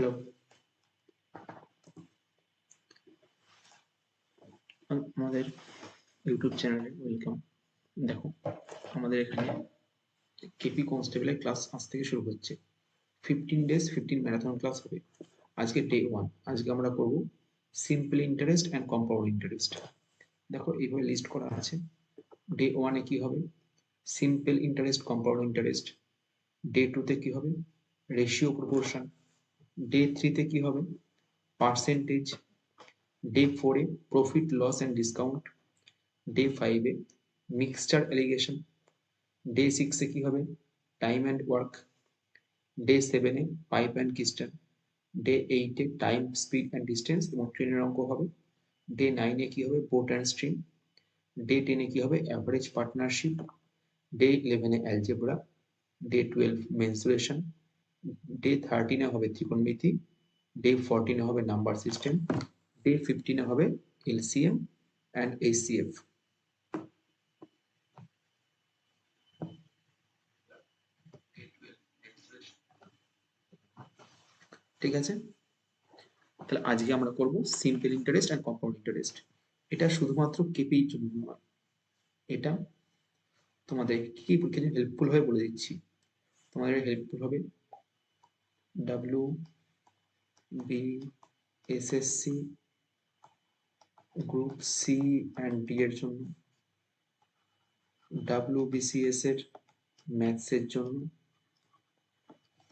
Hello, আমাদের YouTube চ্যানেলে welcome. দেখো, আমাদের এখানে কেপি কনস্টেবলের ক্লাস আজ থেকে শুরু হচ্ছে। 15 ডেজ 15 ম্যারাথন ক্লাস হবে। আজকে ডে 1। আজকে আমরা করব simple interest and compound interest. দেখো, এইভাবে লিস্ট করা আছে। ডে 1-এ কি হবে? Simple interest, compound interest. Day 2-তে কি হবে? Ratio proportion. ডে 3-তে কি হবে? পার্সেন্টেজ। ডে 4-এ profit loss and discount. Day 5-এ মিক্সচার এলিগেশন। ডে 6-এ কি হবে? Time and work. ডে 7-এ পাইপ অ্যান্ড কিস্টেন। ডে 8-এ টাইম, স্পিড অ্যান্ড ডিস্টেন্স এবং ট্রেনের অঙ্ক হবে। ডে 9-এ কি হবে? Port and stream. ডে 10-এ কি হবে? Average partnership. ডে 11-এ অ্যালজেব্রা। Day 12 mensuration. ডে 13-এ হবে ত্রিকোণমিতি। ডে 14-এ হবে নাম্বার সিস্টেম। ডে 15-এ হবে এলসিএম অ্যান্ড এইচসিএফ। ঠিক আছে, তাহলে আজকে আমরা করব simple interest and compound interest. এটা শুধুমাত্র কেপির জন্য নয়, এটা তোমাদের কি পরীক্ষার জন্য হেল্পফুল হবে বলে দিচ্ছি। তোমাদের হেল্পফুল হবে W B SSC group C and D এর জন্য, ডাব্লিউবিসিএস এর ম্যাথসের জন্য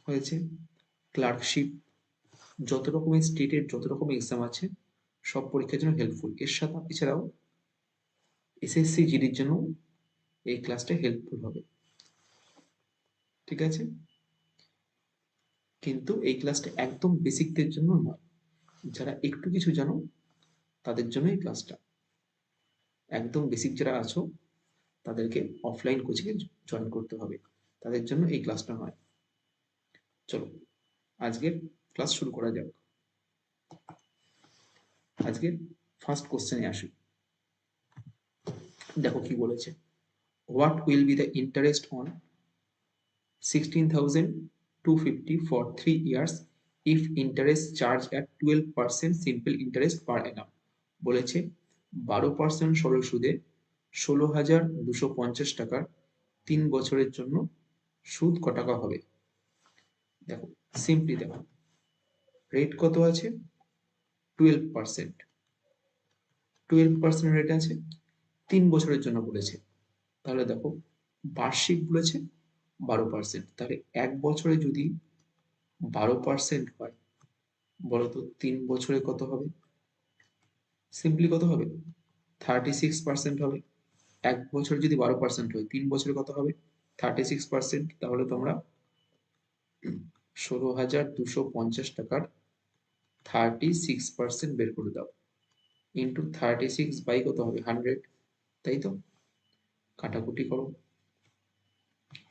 হয়েছে, ক্লার্কশিপ, যত রকমের স্টেটের যত রকম এক্সাম আছে সব পরীক্ষার জন্য হেল্পফুল। এর সাথে এছাড়াও এসএসসি জিডির জন্য এই ক্লাসটা হেল্পফুল হবে। ঠিক আছে, কিন্তু এই ক্লাসটা একদম বেসিকদের জন্য নয়, যারা একটু কিছু জানো তাদের জন্য এই ক্লাসটা। একদম বেসিক যারা আছো তাদেরকে অফলাইন কোচিংয়ে জয়েন করতে হবে, তাদের জন্য এই ক্লাসটা নয়। চলো আজকের ক্লাস শুরু করা যাক। আজকের ফার্স্ট কোশ্চেনে আসি। দেখো কি বলেছে, what will be the interest on 16,250 for 3 years if interest charge at 12% simple interest per annum। বলেছে 12% সরল সুদে 16,250 টাকার 3 বছরের জন্য সুদ ক টাকা হবে। দেখো সিম্পলি দেখো, রেট কত আছে? 12%। 12% রেট আছে, 3 বছরের জন্য বলেছে। তাহলে দেখো বার্ষিক বলেছে 12%, তাহলে 1 বছরে যদি 12% হয়, বলতো 3 বছরে কত হবে? সিম্পলি কত হবে? 36% হবে। 1 বছর যদি 12% হয়, 3 বছরে কত হবে? 36%। তাহলে তোমরা 16,250 টাকার 36% বের করে দাও, ইন্টু 36 বাই কত হবে? 100, তাই তো? কাটাকুটি করো,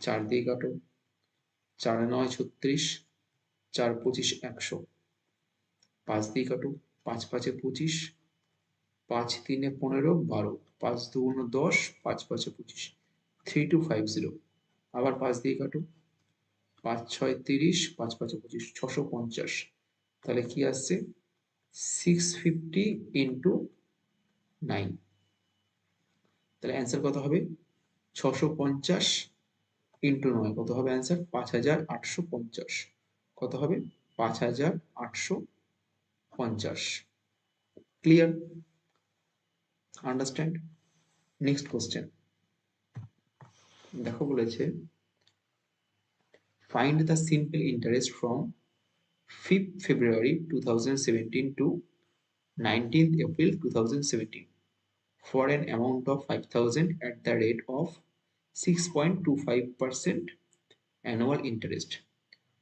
4 দিয়ে কাটো, 4 9 36, 4 25 100, 5 দিয়ে কাটো, 5 5 25, 5 3 15, 12, 5 2 10, 5 5 25, 3250। আবার 5 দিয়ে কাটো, 5 6 30, 5 5 25, 650। তাহলে কি আসছে? 650 ইন্টু 9। তাহলে অ্যান্সার কত হবে? 650 ইন্টু 9 কত হবে অ্যান্সার? 5,850। কত হবে? 5,850। ক্লিয়ার? আন্ডারস্ট্যান্ড? নেক্সট কোশ্চেন দেখো, বলেছে find the simple interest from 5th February 2017 to 19th April 2017 for an amount of 5,000 at the rate of 6.25% annual interest।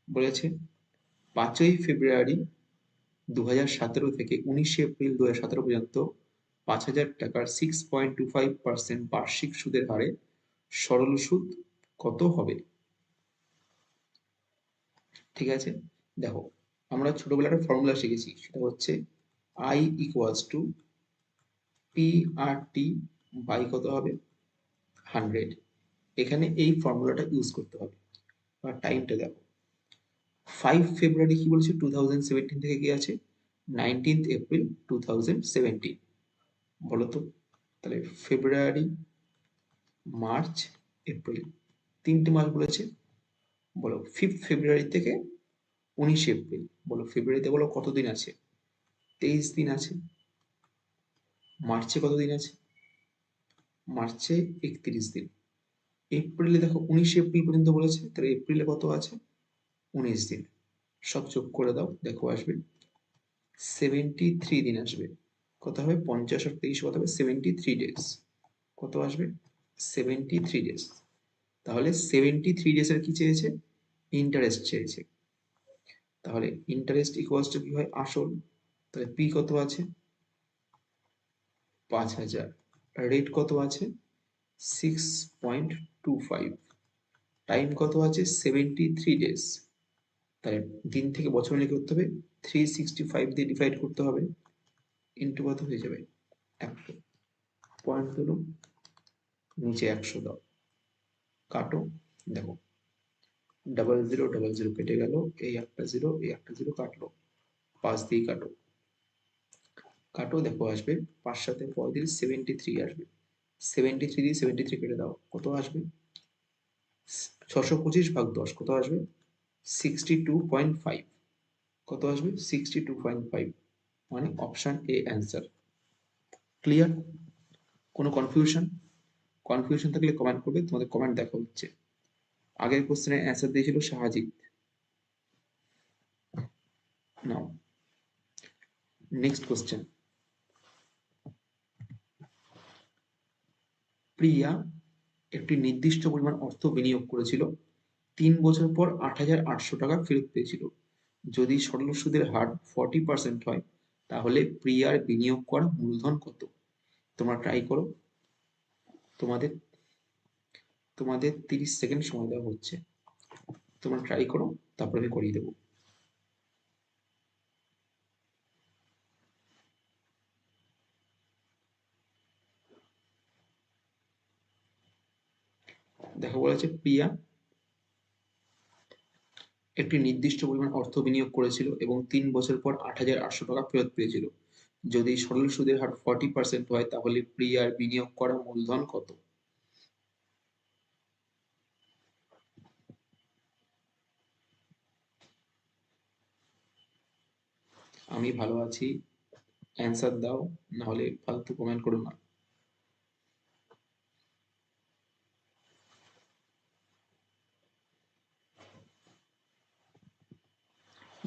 বলেছে 5ই ফেব্রুয়ারি 2017 থেকে 19 এপ্রিল 2017 পর্যন্ত 5,000 টাকার 6.25% বার্ষিক সুদের হারে সরল সুদ কত হবে? ঠিক আছে, দেখো আমরা ছোটবেলায় একটা ফর্মুলা শিখেছি, সেটা হচ্ছে I equals to PRT by কত হবে? 100। এখানে এই ফর্মুলাটা ইউজ করতে হবে। আর টাইমটা দেখো, 5 ফেব্রুয়ারি কি বলেছে 2017 থেকে কি আছে 19th এপ্রিল 2017 বলো তো তাহলে ফেব্রুয়ারি মার্চ এপ্রিল 3টে মাস বলেছে বলো 5 ফেব্রুয়ারি থেকে 19 এপ্রিল বলো ফেব্রুয়ারিতে বলো কত দিন আছে 23 দিন আছে মার্চে কত দিন আছে মার্চে 31 দিন এপ্রিলে দেখো 19 এপ্রিল পর্যন্ত বলেছে তাহলে এপ্রিলে কত আছে 19 দিন সব যোগ করে দাও দেখো আসবে 73 দিন আসবে কত হবে 50 আর 23 কত হবে 73 ডেজ কত আসবে 73 ডেজ তাহলে 73 ডেজ এর কি চেয়েছে ইন্টারেস্ট চেয়েছে তাহলে ইন্টারেস্ট ইকুয়ালস টু কি হয় আসল তাহলে পি কত আছে 5000 রেট কত আছে 6.25 টাইম কত আছে 73 ডেজ তাহলে দিন থেকে বছর নিয়ে করতে হবে 365 দিয়ে ডিভাইড করতে হবে ইন্টু কত হয়ে যাবে 100 পয়েন্ট দিল নিচে 100 দাও কাটো দেখো 0000 কেটে গেল এই একটা জিরো এই একটা জিরো কাটলো 5 দিয়ে কাটো কাটো দেখো আসবে 5 সাথে 73 আসবে 73 দিয়ে 73 কেটে দাও কত আসবে 625 ভাগ 10 কত আসবে 62.5 কত আসবে 62.5 মানে অপশন এ অ্যান্সার ক্লিয়ার কোনো কনফিউশন থাকলে কমেন্ট করবে তোমাদের কমেন্ট দেখা হচ্ছে আগের কোশ্চেনের অ্যান্সার দিয়েছিল শাহজিৎ নাও নেক্সট কোশ্চেন প্রিয়া একটি নির্দিষ্ট পরিমাণ অর্থ বিনিয়োগ করেছিল 3 বছর পর 8,800 টাকা ফেরত পেয়েছিল যদি সরল সুদের হার 40% হয় তাহলে প্রিয়ার বিনিয়োগ করা মূলধন কত তোমরা ট্রাই করো তোমাদের তোমাদের 30 সেকেন্ড সময় দেওয়া হচ্ছে তোমরা ট্রাই করো তারপরে আমি করিয়ে দেবো দেখো বলেছে প্রিয়া একটি নির্দিষ্ট পরিমাণ অর্থ বিনিয়োগ করেছিল এবং 3 বছর পর 8,800 টাকা ফেরত পেয়েছিল যদি সরল সুদের হার 40% হয় তাহলে প্রিয়ার বিনিয়োগ করা মূলধন কত আমি ভালো আছি অ্যান্সার দাও নাহলে ফালতু কমেন্ট করো না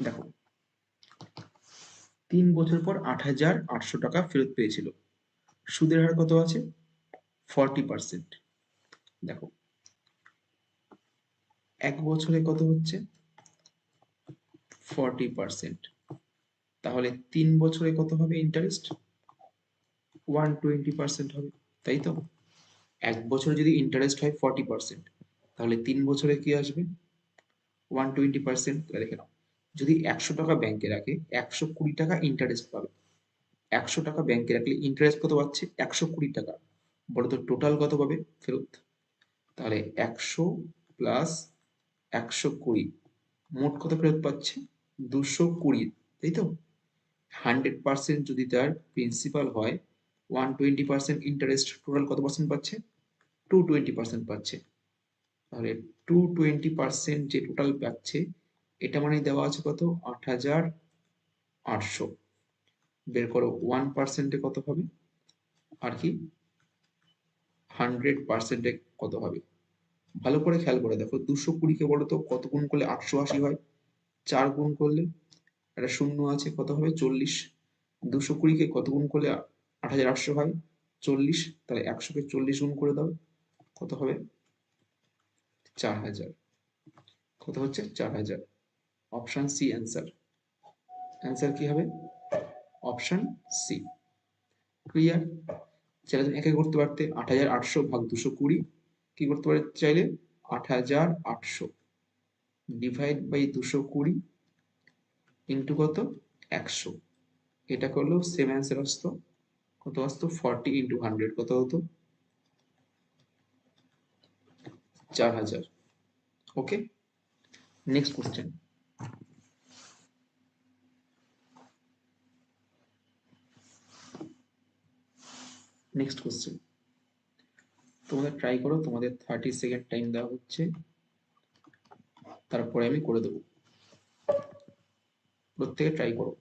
দেখো 3 বছর পর 8,800 টাকা ফেরত পেয়েছিল সুদের হার কত আছে 40% দেখো 1 বছরে কত হচ্ছে 40% তাহলে 3 বছরে কত হবে ইন্টারেস্ট 120% হবে তাই তো 1 বছরে যদি ইন্টারেস্ট হয় 40% তাহলে 3 বছরে কি আসবে 120% দেখে নাও যদি 100 টাকা ব্যাংকে রাখে 120 টাকা ইন্টারেস্ট পাবে 100 টাকা ব্যাংকে রাখলে ইন্টারেস্ট কত পাচ্ছে 120 টাকা বলো তো টোটাল কত পাবে ফেরত তাহলে 100 + 120 মোট কত ফেরত পাচ্ছে 220 তাই তো 100% যদি তার প্রিন্সিপাল হয় 120% ইন্টারেস্ট টোটাল কত পার্সেন্ট পাচ্ছে 220% পাচ্ছে তাহলে 220% যে টোটাল পাচ্ছে এটা মানে দেওয়া আছে কত 8,800 বের করো 1%-এ কত হবে আর কি 100%-এ কত হবে ভালো করে খেয়াল করে দেখো 220-কে বলো তো কত গুণ করলে 880 হয় 4 গুণ করলে একটা শূন্য আছে কত হবে 40 220-কে কত গুণ করলে 8,800 হয় 40 তাহলে 100-কে 40 গুণ করে দাও কত হবে 4,000 কত হচ্ছে 4,000 অপশন সি অ্যান্সার অ্যান্সার কি হবে অপশন সি ক্লিয়ার চাইলে তুমি একে করতে পারতে 8,800 ভাগ 220 কি করতে পারতে চাইলে 8,800 ডিভাইড বাই 220 ইন্টু কত 100 এটা করলেও সেম অ্যান্সার আসতো কত আসতো 40 ইন্টু 100 কত হতো 4,000 okay next question next question, তোমাদের ট্রাই করো, তোমাদের 30 সেকেন্ড টাইম দেওয়া হচ্ছে, তারপরে আমি করে দেবো। প্রত্যেকে ট্রাই করো।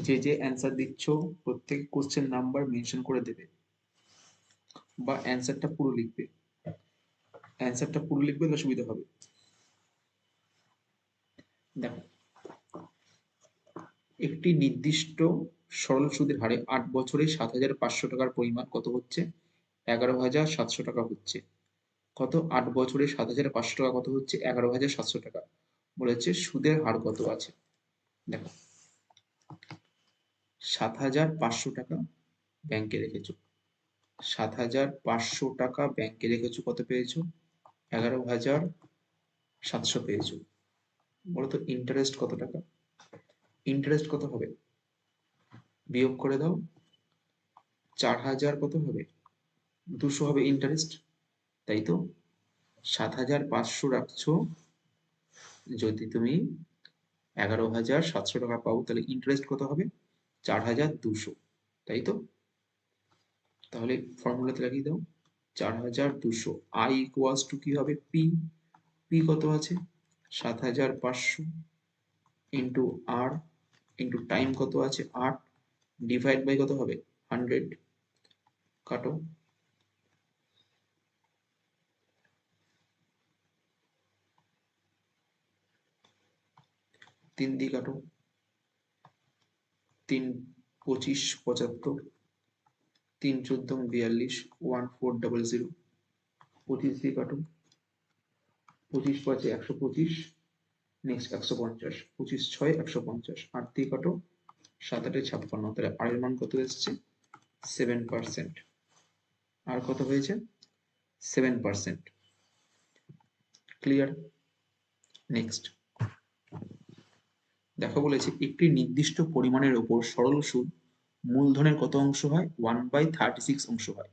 যে যে অ্যান্সার দিচ্ছ প্রত্যেক কোশ্চেন নাম্বার মেনশন করে দেবে, বা অ্যান্সারটা পুরো লিখবে। অ্যান্সারটা পুরো লিখবে, তাহলে সুবিধা হবে। দেখো, একটি নির্দিষ্ট সরল সুদের হারে 8 বছরে 7,500 টাকার পরিমাণ কত হচ্ছে? 11,700 টাকা হচ্ছে। কত? 8 বছরে 7,500 টাকা কত হচ্ছে? 11,700 টাকা। বলেছে সুদের হার কত আছে। দেখো, 7,500 টাকা ব্যাংকে রেখেছো, 7,500 টাকা ব্যাংকে রেখেছো, কত পেয়েছো? 11,700 পেয়েছো। বলতো ইন্টারেস্ট কত টাকা? ইন্টারেস্ট কত হবে? বিয়োগ করে দাও। 4,000 কত হবে? 200 হবে ইন্টারেস্ট, তাই তো? 7,500 রাখছো, যদি তুমি 11,700 টাকা পাও, তাহলে ইন্টারেস্ট কত হবে? 4,200, তাই তো? তাহলে ফর্মুলাতে লাগিয়ে দাও, 4,200। আই ইকুয়ালস টু কি হবে? পি। পি কত আছে? 7,500 ইন্টু আর ইন্টু টাইম কত আছে? 8 ডিভাইড বাই কত হবে? 100। কাটো। 3 দিয়ে কাটো। 3 25 75, 3 14 42, 1400। 25 দিয়ে কাটো। 25 5 125, নেক্সট 150, 25 6 150, 8 দিয়ে কাটো, 7 8 56। তাহলে আর এর মান কত এসছে? 7%। আর কত হয়েছে? 7%। ক্লিয়ার? নেক্সট দেখো, বলেছে একটি নির্দিষ্ট পরিমাণের উপর সরল সুদ মূলধনের কত অংশ হয়? 1/36 অংশ হয়।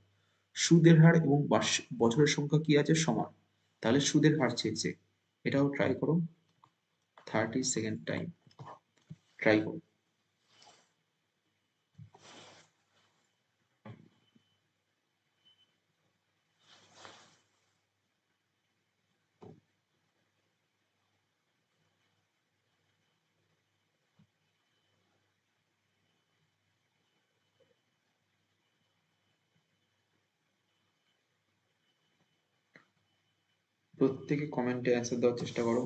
সুদের হার এবং বছরের সংখ্যা কি আছে? সমান। তাহলে সুদের হার চেয়েছে, এটাও ট্রাই করো। 30 সেকেন্ড টাইম, ট্রাই করো। প্রত্যেকে কমেন্টে অ্যান্সার দেওয়ার চেষ্টা করো।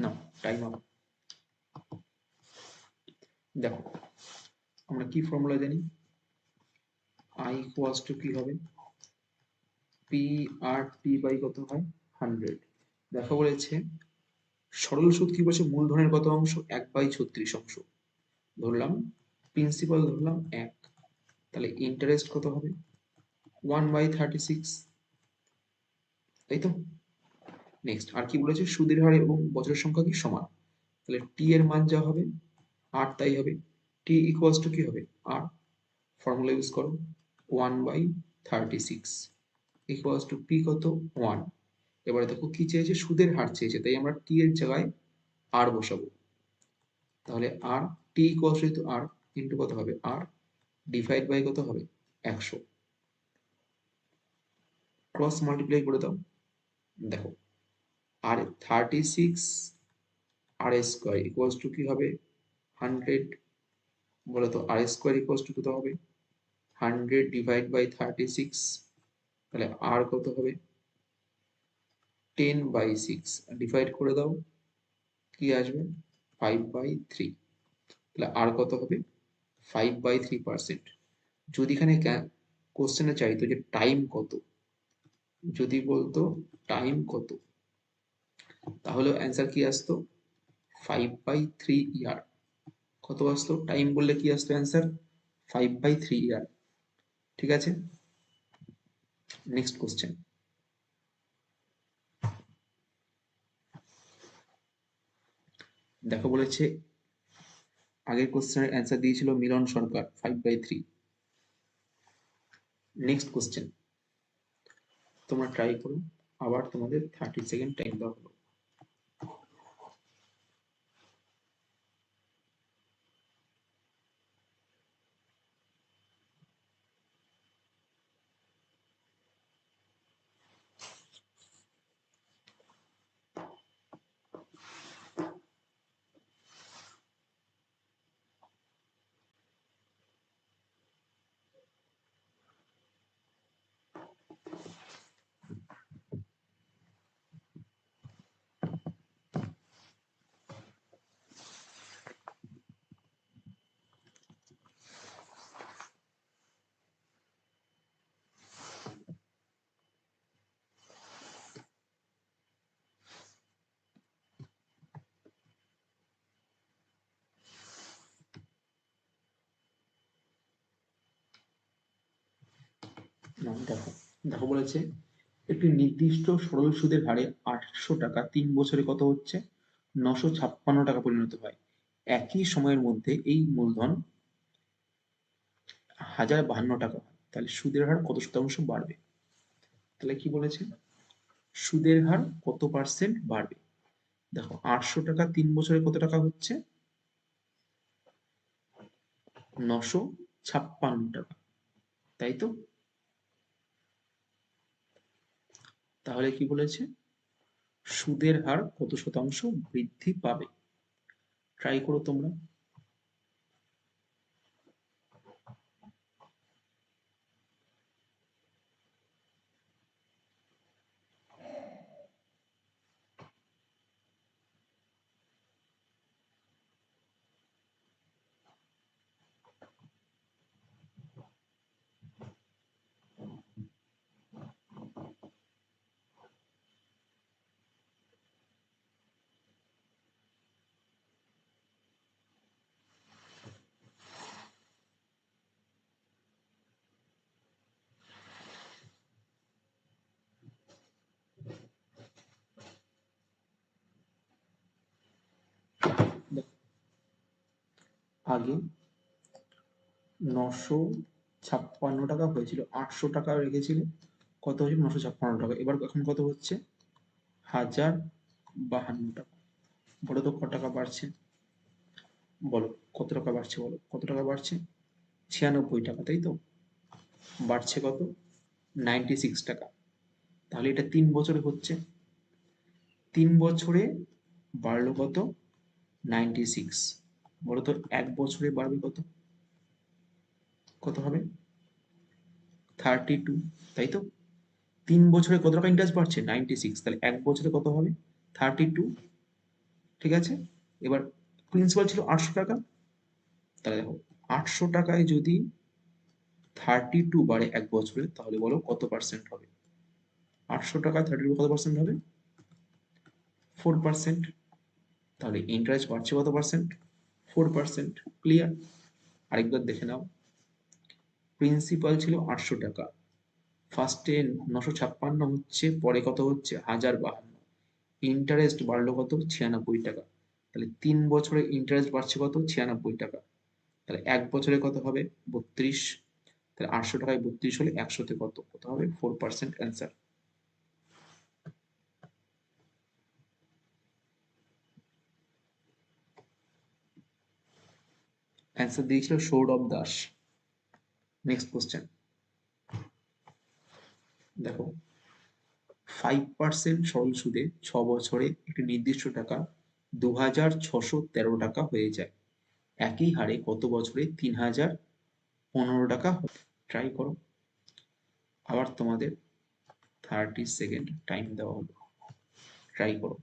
না, টাইম আপ। দেখো, আমরা কি ফর্মুলা জানি? আই ইকুয়ালস টু কি হবে? পি আর টি বাই কত হয়? 100। দেখো, বলেছে সরল সুদ কি বলছে? মূলধনের কত অংশ? 1/36 অংশ। ধরলাম প্রিন্সিপাল, ধরলাম 1। তাহলে ইন্টারেস্ট কত হবে? 1/36, তাই তো? নেক্সট আর কি বলেছে? সুদের হার এবং বছরের সংখ্যা কি? সমান। তাহলে টি এর মান যা হবে 8, তাই হবে। টি ইকুয়ালস টু কি হবে? আর ফর্মুলা ইউজ করো, 1/36 ইকুয়ালস টু পি কত? 1। এবারে দেখো কি চেয়েছে? সুদের হার চেয়েছে, তাই আমরা টি এর জায়গায় আর বসাবো। তাহলে আর টি ইকুয়ালস টু আর ইন্টু কত হবে? আর ডিভাইড বাই কত হবে 100, ক্রস মাল্টিপ্লাই করে দাও। দেখো আর 36 আর স্কোয়ার ইকুয়ালস টু কি হবে 100, বলো তো আর স্কোয়ার ইকুয়ালস টু কত হবে 100 ডিভাইড বাই 36, তাহলে আর কত হবে 10/6, ডিভাইড করে দাও কি আসবে 5/3, তাহলে আর কত হবে 5/3%। যদি এখানে কোশ্চেনে চাইতো যে টাইম কত, যদি বলতো টাইম কত, তাহলে অ্যান্সার কি আসতো 5/3 ইয়ার। কত আসতো টাইম বললে কি আসতো অ্যান্সার 5/3 ইয়ার। ঠিক আছে, নেক্সট কোশ্চেন। দেখো বলেছে আগের কোশ্চেনের অ্যান্সার দিয়েছিল মিলন সরকার 5/3। নেক্সট কোশ্চেন তোমরা ট্রাই করো, আবার তোমাদের 30 সেকেন্ড টাইম দেওয়া হলো। দেখো দেখো বলেছে একটি নির্দিষ্ট সরল সুদের হারে 800 টাকা 3 বছরে কত হচ্ছে 956 টাকা পরিণত হয়। একই সময়ের মধ্যে এই মূলধন 1052 টাকা হয়, তাহলে সুদের হার কত শতাংশ বাড়বে। তাহলে কি বলেছে সুদের হার কত পার্সেন্ট বাড়বে। দেখো 800 টাকা 3 বছরে কত টাকা হচ্ছে 956 টাকা, তাই তো। তাহলে কি বলেছে সুদের হার কত শতাংশ বৃদ্ধি পাবে। ট্রাই করো তোমরা। আগে 956 টাকা হয়েছিল, 800 টাকা রেখেছিলে, কত হয়েছিল 956 টাকা, এবার এখন কত হচ্ছে 1052 টাকা। বলো তো কত টাকা বাড়ছে, বলো কত টাকা বাড়ছে, বলো কত টাকা বাড়ছে 96 টাকা, তাই তো। বাড়ছে কত 96 টাকা। তাহলে এটা 3 বছরে হচ্ছে, 3 বছরে বাড়লো কত 96। বলো তো 1 বছরে বাড়বে কত, কত হবে 32, তাই তো। 3 বছরে কত টাকা ইন্টারেস্ট বাড়ছে 96, তাহলে 1 বছরে কত হবে 32। ঠিক আছে, এবার প্রিন্সিপাল ছিল 800 টাকা, তাহলে দেখো 800 টাকায় যদি 32 বাড়ে 1 বছরে, তাহলে বলো কত পার্সেন্ট হবে। 800 টাকায় 32 কত পার্সেন্ট হবে 4%। তাহলে ইন্টারেস্ট বাড়ছে কত পার্সেন্ট 4%। ক্লিয়ার। আরেকবার দেখে নাও, প্রিন্সিপাল ছিল 800 টাকা, ফার্স্টে 956 হচ্ছে, পরে কত হচ্ছে 1052, ইন্টারেস্ট বাড়লো কত 96 টাকা। তাহলে 3 বছরে ইন্টারেস্ট বাড়ছে কত 96 টাকা, তাহলে 1 বছরে কত হবে 32। তাহলে 800 টাকায় 32 হলে 100তে কত কত হবে 4% অ্যান্সার। অ্যান্সার দিয়েছিল সৌরভ দাস। নেক্সট কোশ্চেন দেখো, 5% সরল সুদে 6 বছরে একটি নির্দিষ্ট টাকা 2,613 টাকা হয়ে যায়, একই হারে কত বছরে 3,015 টাকা হবে? ট্রাই করো। আবার তোমাদের 30 সেকেন্ড টাইম দেওয়া হলো, ট্রাই করো।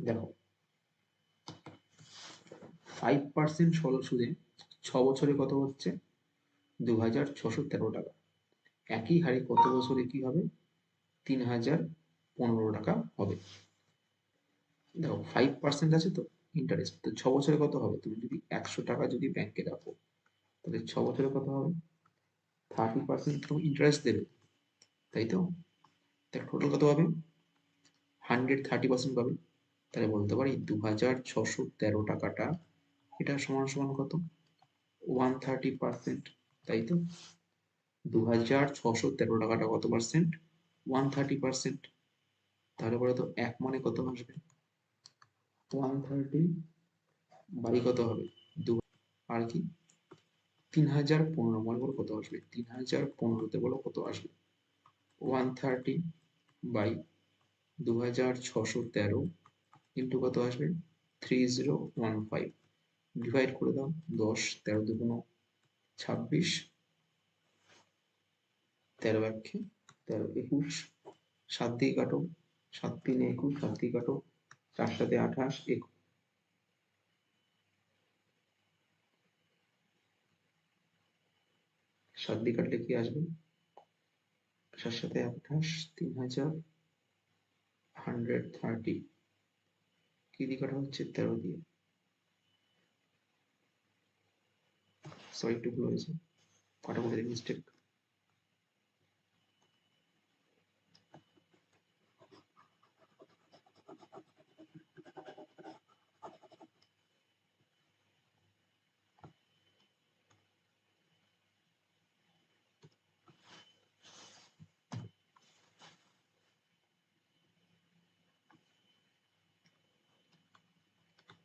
দেখো, 5% সরল সুদে 6 বছরে কত হচ্ছে? 2,613 টাকা। একই হারে কত বছরে কি হবে? 3,015 টাকা হবে। দেখো 5% আছে তো ইন্টারেস্ট, তো 6 বছরে কত হবে? তুমি যদি 100 টাকা যদি ব্যাংকে রাখো, তাহলে 6 বছরে কত হবে? 30% তুমি ইন্টারেস্ট দেবে, তাই তো? টোটাল কত হবে? 130% পাবে। তাহলে বলতে পারি 2,613 টাকাটা, এটা সমান সমান কত? 130%, তাই তো? 2,613 টাকাটা কত পার্সেন্ট? 130%। তাহলে পরে তো এক মানে কত আসবে? 130 বাই কত হবে? 2, আর কি 3,015 মনে করো কত আসবে? 3,015তে বলো কত আসবে? 130 বাই 2,613 ইন্টু কত আসবে? 3015। ডিভাইড করে দাও, 10, 13 দুগুণ 26, 13 একে 13, 21, 7 দিয়ে কাটো, 7 3 21, 7 দিয়ে কাটো, 4 7 28, 7 দিয়ে কাটলে কি আসবে? 7 7 28, 3,130। কি দিয়ে কাটা হচ্ছে? 13 দিয়ে। সরি, একটু ভুল হয়েছে, কাটাকুটিতে mistake.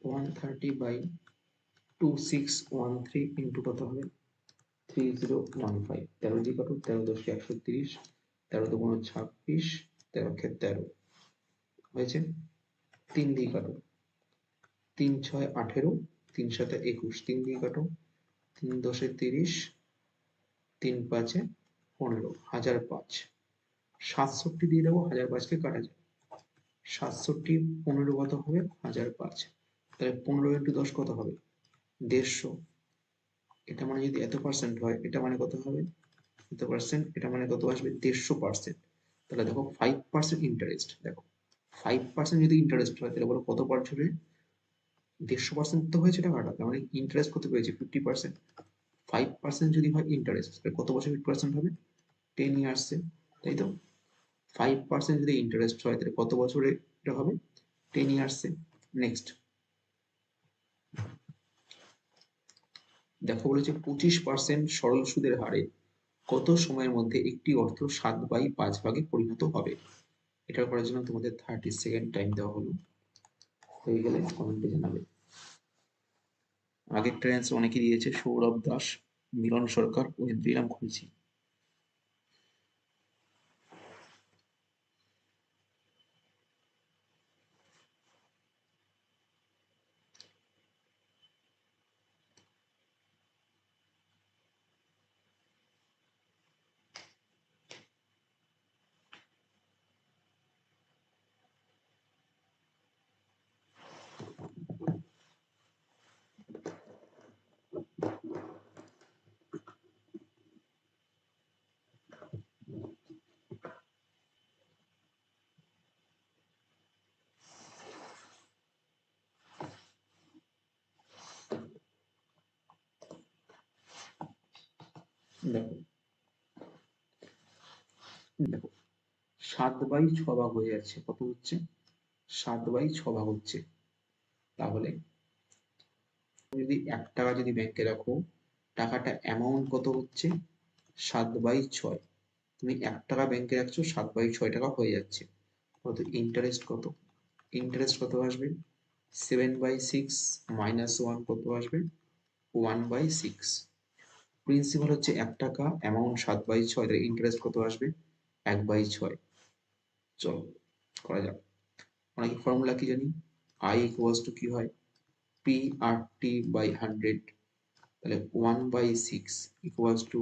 One thirty by 2613 into কত হবে? 3015। 13 দিয়ে কাটো, 13 10 130, 13 দুগুণ 26, 13 13 হয়েছে। 3 দিয়ে কাটো, 3 6 18, 3 7 21, 3 দিয়ে কাটো, 3 10 30, 3 5 15, 1005। 67 দিয়ে দেবো, 1005কে কাটা যায়। 67 15 কত হবে? 1005। তাহলে 15 ইন্টু 10 কত হবে? 150। এটা মানে যদি এত পার্সেন্ট হয়, এটা মানে কত হবে? এত পার্সেন্ট, এটা মানে কত আসবে? 150%। তাহলে দেখো 5% ইন্টারেস্ট, দেখো 5% যদি ইন্টারেস্ট হয়, তাহলে বলো কত বছরে 150% তো হয়েছে টাকাটা, তার মানে ইন্টারেস্ট কত পেয়েছে? 50%। 5% যদি হয় ইন্টারেস্ট, তাহলে কত বছর 50% হবে? 10 ইয়ার্সে, তাই তো? 5% যদি ইন্টারেস্ট হয়, তাহলে কত বছরে এটা হবে? 10 ইয়ার্সে। নেক্সট দেখো, বলেছে 25% সরল সুদের হারে কত সময়ের মধ্যে একটি অর্থ 7/5 ভাগে পরিণত হবে? এটা করার জন্য তোমাদের 30 সেকেন্ড টাইম দেওয়া হলো, হয়ে গেলে কমেন্টে জানাবে। আগের ট্রেন্স অনেকে দিয়েছে, সৌরভ দাস, মিলন সরকার, ঐন্দ্রিলাম খুলছি। দেখো দেখো 7/6 ভাগ হয়ে যাচ্ছে, কত হচ্ছে? 7/6 ভাগ হচ্ছে। তাহলে যদি 1 টাকা যদি ব্যাংকে রাখো, টাকাটা অ্যামাউন্ট কত হচ্ছে? 7/6। তুমি 1 টাকা ব্যাংকে রাখছো, 7/6 টাকা হয়ে যাচ্ছে। কত ইন্টারেস্ট? কত ইন্টারেস্ট কত আসবে? 7/6 মাইনাস 1 কত আসবে? 1/6। প্রিন্সিপাল হচ্ছে 1 টাকা, অ্যামাউন্ট 7/6, তাহলে ইন্টারেস্ট কত আসবে? 1/6। চলো করা যাক। আমরা কি ফর্মুলা কি জানি? আই ইকুয়ালস টু কি হয়? P R T by 100। তাহলে 1/6 equals to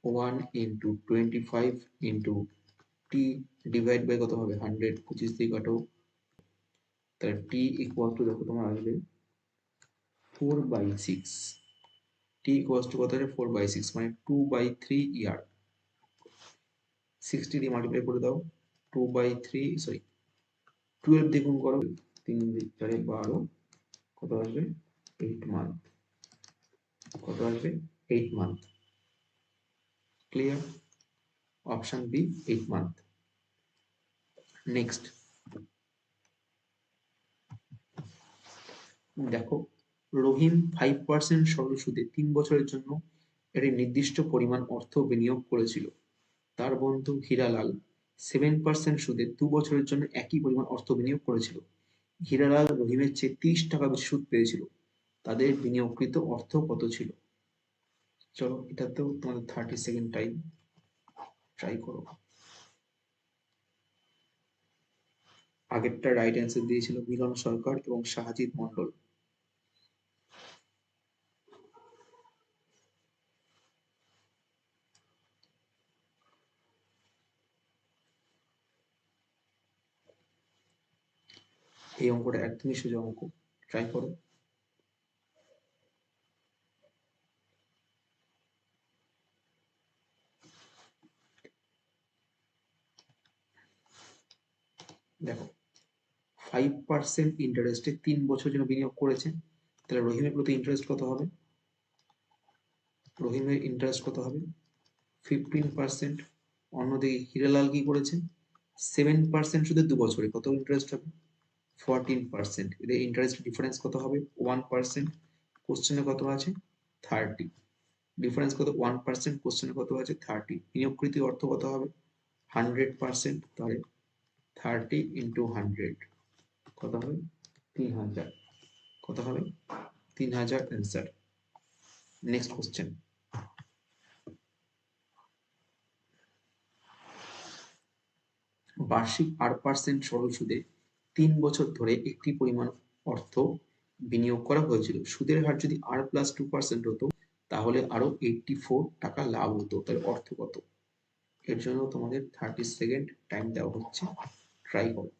1 into 25 into T divide by কত হবে? 100। 25 দিয়ে কাটো, তাহলে টি ইকুয়াল টু দেখো তোমার আসবে 4/6। টি ইকুয়ালস টু কত? 4/6 মানে 2/3 ইয়ার। 60 দিয়ে মাল্টিপ্লাই করে দাও, 2/3 সরি 12 দিয়ে গুণ করো, 3 4 12, কত আসবে? 8 মান্থ। কত আসবে? 8 month. Clear? Option B 8 month. Next দেখো, রহিম 5% সরল সুদে 3 বছরের জন্য একটি নির্দিষ্ট পরিমাণ অর্থ বিনিয়োগ করেছিল। তার বন্ধু হীরালাল 7% সুদে 2 বছরের জন্য একই পরিমাণ অর্থ বিনিয়োগ করেছিল। হীরালাল রহিমের চেয়ে 30 টাকা বেশি সুদ পেয়েছিল। তাদের বিনিয়োগকৃত অর্থ কত ছিল? চলো এটাতেও তোমাদের 30 সেকেন্ড টাইম, ট্রাই করো। আগেরটা রাইট অ্যান্সার দিয়েছিল মিলন সরকার এবং শাহজিৎ মন্ডল। এই অঙ্কটা একদমই সোজা অঙ্ক, ট্রাই করো। দেখো 5% ইন্টারেস্টে 3 বছর জন্য বিনিয়োগ করেছে, তাহলে রহিমের প্রতি ইন্টারেস্ট কত হবে? রহিমের ইন্টারেস্ট কত হবে? 15%। অন্যদিকে হীরালাল কি করেছে? 7% শুধু 2 বছরে, কত ইন্টারেস্ট হবে? 14%। এদের ইন্টারেস্ট ডিফারেন্স কত হবে? 1%। কোশ্চেনে কত আছে? 30। ডিফারেন্স কত? 1%। কোশ্চেনে কত আছে? 30। বিনিয়োগকৃত অর্থ কত হবে? 100%। তাহলে 30 ইন্টু 100 কত হবে? 3000। কত হবে? 3000 অ্যান্সার। Next question. বার্ষিক 8% সরল সুদে 3 বছর ধরে একটি পরিমাণ অর্থ বিনিয়োগ করা হয়েছিল। সুদের হার যদি r+2% হতো, তাহলে আরো 84 টাকা লাভ হতো। তাহলে অর্থ কত? এর জন্য তোমাদের 30 সেকেন্ড টাইম দেওয়া হচ্ছে, ট্রাই করো।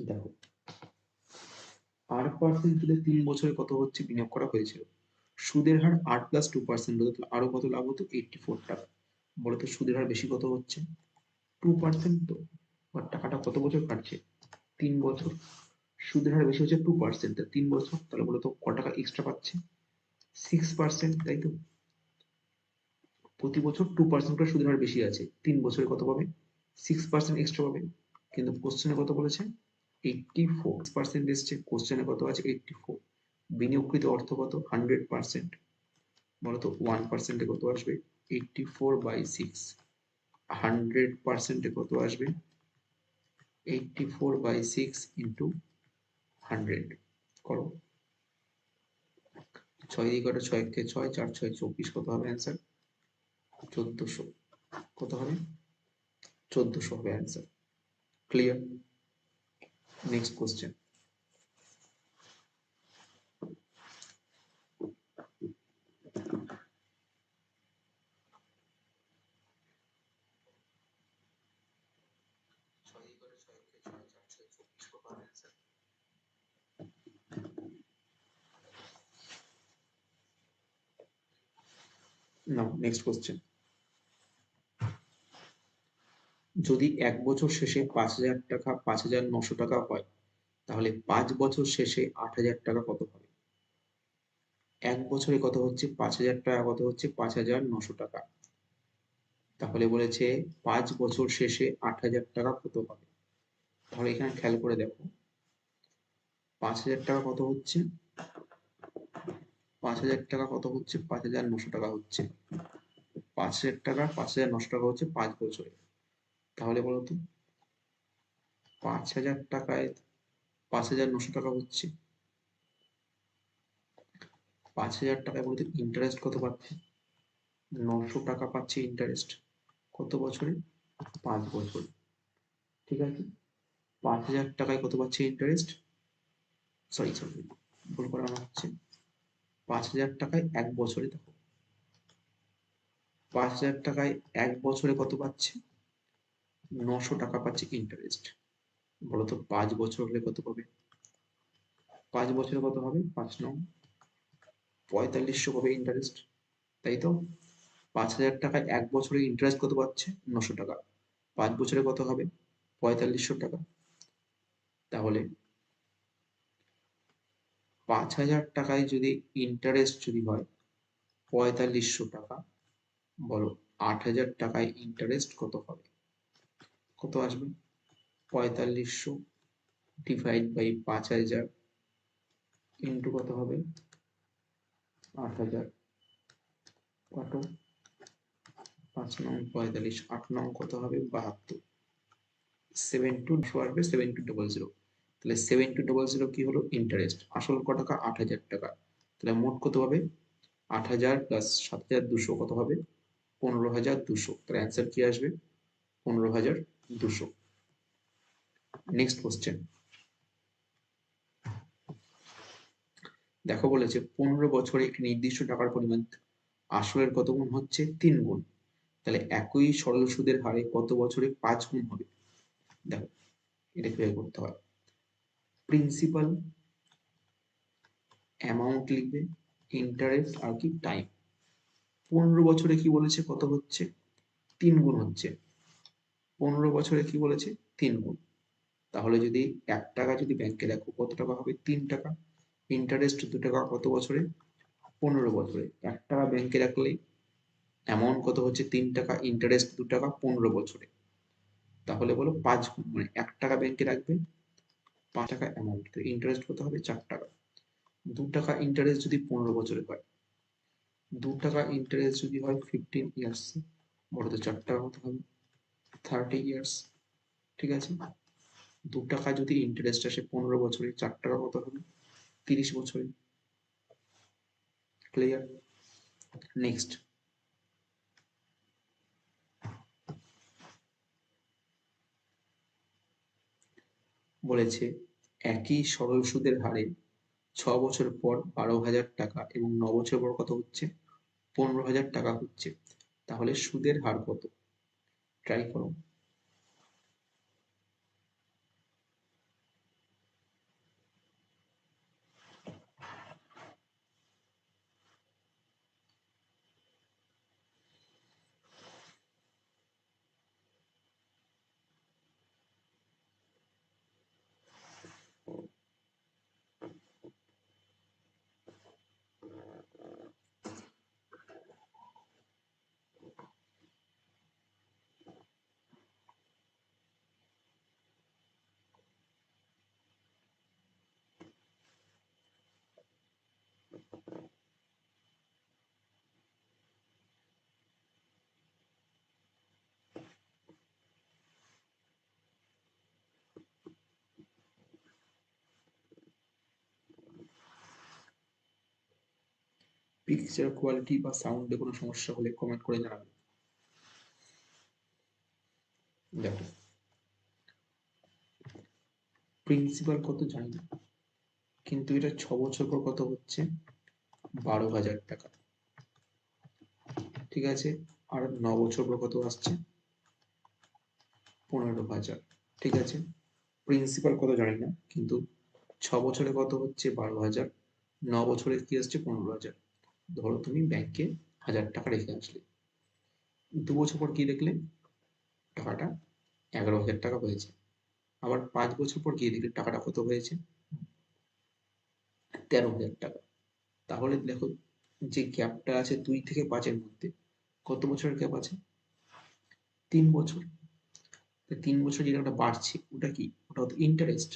দেখো r% সুদে 3 বছরে কত হচ্ছে বিনিয়োগ করা হয়েছিল? সুদের হার r+2% হতো, তাহলে আরো কত লাভ হতো? 84 টাকা। বলতো সুদের হার বেশি কত হচ্ছে? 2%। তো আর টাকাটা কত বছর কাটছে? 3 বছর। সুদের হার বেশি হচ্ছে 2%, 3 বছর, তাহলে বলতো ক টাকা এক্সট্রা পাচ্ছে? 6%, তাই তো? প্রতি বছর 2% করে সুদের হার বেশি আছে, 3 বছরে কত পাবে? 6% এক্সট্রা পাবে। কিন্তু কোশ্চেনে কত বলেছে? 84% এসছে, কোশ্চেনে কত আছে? 84। বিনিয়োগকৃত অর্থ কত? 100%। বলতো 1% কত আসবে? 84/6। 100% কত আসবে? 84/6 ইন্টু 100 করো। 6 দিয়ে কাটো, 6 কে 6, 4 6 24, কত হবে অ্যান্সার? 1400। কত হবে? 1400 হবে answer. Clear? Next question. Now next question. যদি 1 বছর শেষে 5,000 টাকা 5,900 টাকা হয়, তাহলে 5 বছর শেষে 8,000 টাকা কত হবে? 1 বছরে কত হচ্ছে 5,000 টাকা, কত হচ্ছে 5,900 টাকা। তাহলে বলেছে 5 বছর শেষে 8,000 টাকা কত হবে? তাহলে এখানে খেয়াল করে দেখো, 5,000 টাকা কত হচ্ছে, 5,000 টাকা কত হচ্ছে, 5,900 টাকা হচ্ছে। 5,000 টাকা 5,900 টাকা হচ্ছে 5 বছরে। তাহলে বলতো 5,000 টাকায় 5,900 টাকা হচ্ছে, 5,000 টাকায় বলতে ইন্টারেস্ট কত পাচ্ছে? 900 টাকা পাচ্ছে ইন্টারেস্ট। কত বছরে? 5 বছরে। ঠিক আছে, 5,000 টাকায় কত পাচ্ছে ইন্টারেস্ট? সরি সরি, ভুল করা হচ্ছে। 5,000 টাকায় 1 বছরে, দেখো 5,000 টাকায় 1 বছরে কত পাচ্ছে? 900 টাকা পাচ্ছে ইন্টারেস্ট। বলতো 5 বছর হলে কত পাবে? 5 বছরে কত হবে? 5 9 4500 পাবে ইন্টারেস্ট, তাই তো? 5,000 টাকায় 1 বছরে ইন্টারেস্ট কত পাচ্ছে? 900 টাকা। 5 বছরে কত হবে? 4500 টাকা। তাহলে 5,000 টাকায় যদি ইন্টারেস্ট যদি হয় 4500 টাকা, বলো 8,000 টাকায় ইন্টারেস্ট কত হবে? কত আসবে? 4500 ডিভাইড বাই 5,000 ইন্টু কত হবে? 8,000। কাটো, 5 9 45, 8 9 কত হবে? 72। 72 আসবে 7200। তাহলে 7200 কি হলো? ইন্টারেস্ট। আসল ক টাকা? 8,000 টাকা। তাহলে মোট কত হবে? 8,000 প্লাস 7,200 কত হবে? 15,200। তাহলে অ্যান্সার কি আসবে? 15,200। নেক্সট কোশ্চেন দেখো, বলেছে 15 বছরে একটি নির্দিষ্ট টাকার পরিমাণ আসলের কত গুণ হচ্ছে? 3 গুণ। তাহলে একই সরল সুদের হারে কত বছরে 5 গুণ হবে? দেখো, এটা কিভাবে করতে হয়। প্রিন্সিপাল, অ্যামাউন্ট লিখবে, ইন্টারেস্ট আর কি টাইম। 15 বছরে কি বলেছে কত হচ্ছে? 3 গুণ হচ্ছে। 15 বছরে কি বলেছে? 3 গুণ। তাহলে যদি 1 টাকা যদি ব্যাংকে রাখো কত টাকা হবে? 3 টাকা। ইন্টারেস্ট 2 টাকা, কত বছরে? 15 বছরে। 1 টাকা ব্যাংকে রাখলে অ্যামাউন্ট কত হচ্ছে? 3 টাকা, ইন্টারেস্ট 2 টাকা, 15 বছরে। তাহলে বলো 5 গুণ, মানে 1 টাকা ব্যাংকে রাখবে, 5 টাকা অ্যামাউন্ট, ইন্টারেস্ট কত হবে? 4 টাকা। 2 টাকা ইন্টারেস্ট যদি 15 বছরে হয়, 2 টাকা ইন্টারেস্ট যদি হয় 15 ইয়ার্স, বলো তো 4 টাকা কত হবে? 30 ইয়ার্স। ঠিক আছে, 2 টাকা যদি ইন্টারেস্ট আসে 15 বছরে, 4 টাকা কত হবে? 30 বছরে। ক্লিয়ার? নেক্সট বলেছে একই সরল সুদের হারে 6 বছর পর 12,000 টাকা এবং 9 বছর পর কত হচ্ছে? 15,000 টাকা হচ্ছে। তাহলে সুদের হার কত? ট্রাই করো। পিকচার কোয়ালিটি বা সাউন্ডে কোনো সমস্যা হলে কমেন্ট করে জানাবেন। দেখো, প্রিন্সিপাল কত জানি না, কিন্তু এটা 6 বছর পর কত হচ্ছে? 12,000 টাকা। ঠিক আছে, আর 9 বছর পর কত আসছে? 15,000। ঠিক আছে, প্রিন্সিপাল কত জানি না, কিন্তু 6 বছরে কত হচ্ছে? 12,000। 9 বছরে কি আসছে? 15,000। ধরো তুমি ব্যাংকে 1000 টাকা রেখে আসলে, 2 বছর পর কি দেখলে টাকাটা 11,000 টাকা হয়েছে। আবার 5 বছর পর গিয়ে দেখলে টাকাটা কত হয়েছে 13,000 টাকা। তাহলে দেখো যে গ্যাপটা আছে 2 থেকে 5 এর মধ্যে, কত বছরের গ্যাপ আছে? 3 বছর। 3 বছর যে টাকাটা বাড়ছে ওটা কি? ওটা হতো ইন্টারেস্ট।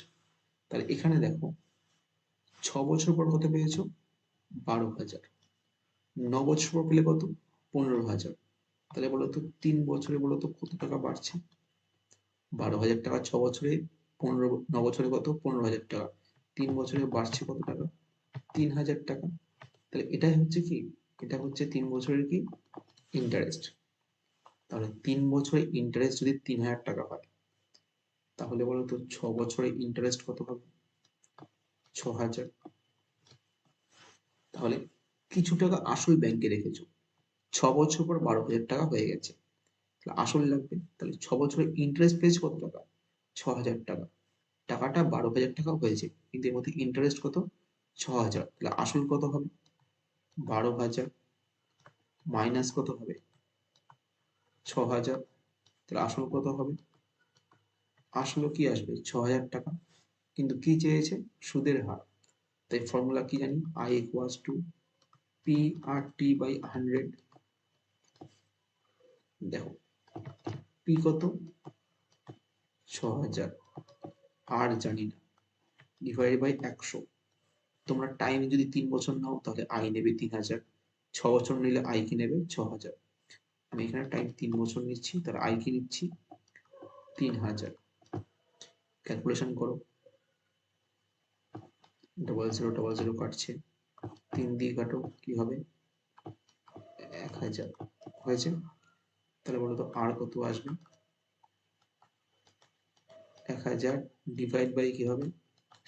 তাহলে এখানে দেখো 6 বছর পর কত পেয়েছো? 12,000। 9 বছর পর পেলে কত? 15,000। তাহলে বলো তো 3 বছরে বলো তো কত টাকা বাড়ছে? 12,000 টাকা 6 বছরে, 9 বছরে কত? 15,000 টাকা। 3 বছরে বাড়ছে কত টাকা? 3,000 টাকা। তাহলে এটাই হচ্ছে কি? এটা হচ্ছে 3 বছরের কি? ইন্টারেস্ট। তাহলে 3 বছরে ইন্টারেস্ট যদি 3,000 টাকা হয়, তাহলে বলো তো 6 বছরে ইন্টারেস্ট কত হবে? 6,000। তাহলে কিছু টাকা আসল ব্যাংকে রেখেছো, 6 বছর পর 12,000 টাকা হয়ে গেছে, তাহলে আসল লাগবে। তাহলে 6 বছরে ইন্টারেস্ট পেয়েছে কত টাকা? 6,000 টাকা। টাকাটা 12,000 টাকা হয়েছে, কিন্তু এর মধ্যে ইন্টারেস্ট কত? 6,000। তাহলে আসল কত হবে? 12,000 মাইনাস কত হবে? 6,000। তাহলে আসল কত হবে? আসলে কি আসবে? 6,000 টাকা। কিন্তু কি চেয়েছে? সুদের হার। তাই ফর্মুলা কি জানি? I equals to PRT/100। দেখো P কত? 6,000, আর জানি না, ডিভাইড বাই 100। তোমরা টাইম যদি 3 বছর নাও তাহলে I নেবে 3,000, 6 বছর নিলে I কি নেবে? 6,000। আমি এখানে টাইম 3 বছর নিচ্ছি, তাহলে I কি নিচ্ছি? 3,000। ক্যালকুলেশন করো, 0000 কাটছে, 3 দিয়ে কাটো, কি হবে? 1,000 হয়েছে। তাহলে বলো তো আর কত আসবে? 1,000 ডিভাইড বাই কি হবে?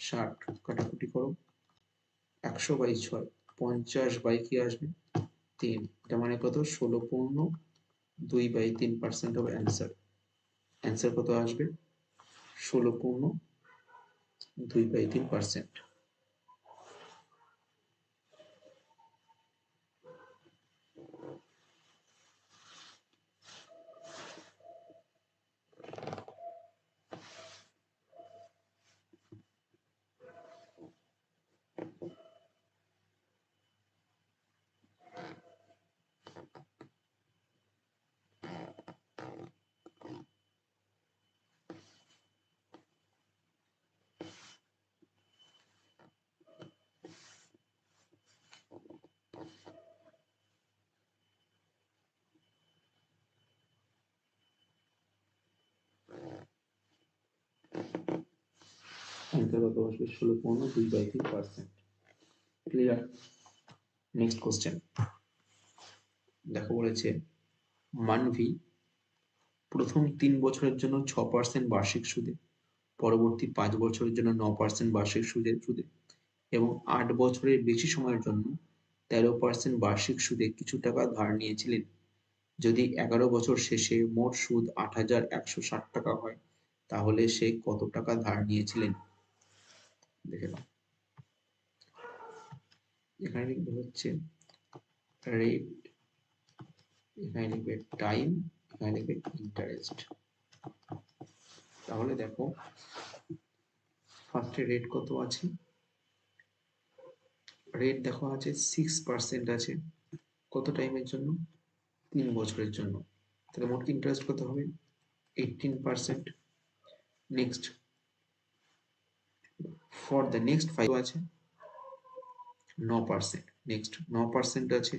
60, কাটাকুটি করো, 100/6, 50 বাই কি আসবে? 3। এটা মানে কত? 16.2/3% হবে অ্যান্সার। অ্যান্সার কত আসবে? 16.2/3%। অ্যান্সার কত আসবে? 16.2/3%। ক্লিয়ার? নেক্সট কোশ্চেন দেখো, বলেছে মানভি প্রথম 3 বছরের জন্য 6% বার্ষিক সুদে, পরবর্তী 5 বছরের জন্য 9% বার্ষিক সুদে এবং 8 বছরের বেশি সময়ের জন্য 13% বার্ষিক সুদে কিছু টাকা ধার নিয়েছিলেন। যদি 11 বছর শেষে মোট সুদ 8,160 টাকা হয়, তাহলে সে কত টাকা ধার নিয়েছিলেন? দেখে নাও, এখানে লিখবে হচ্ছে রেট, এখানে লিখবে টাইম, এখানে লিখবে ইন্টারেস্ট। তাহলে দেখো ফার্স্টে রেট কত আছে? রেট দেখো আছে 6% আছে। কত টাইমের জন্য? 3 বছরের জন্য। তাহলে মোট ইন্টারেস্ট কত হবে? 18%। নেক্সট ফর দ্য নেক্সট 5 আছে 9%। নেক্সট 9% আছে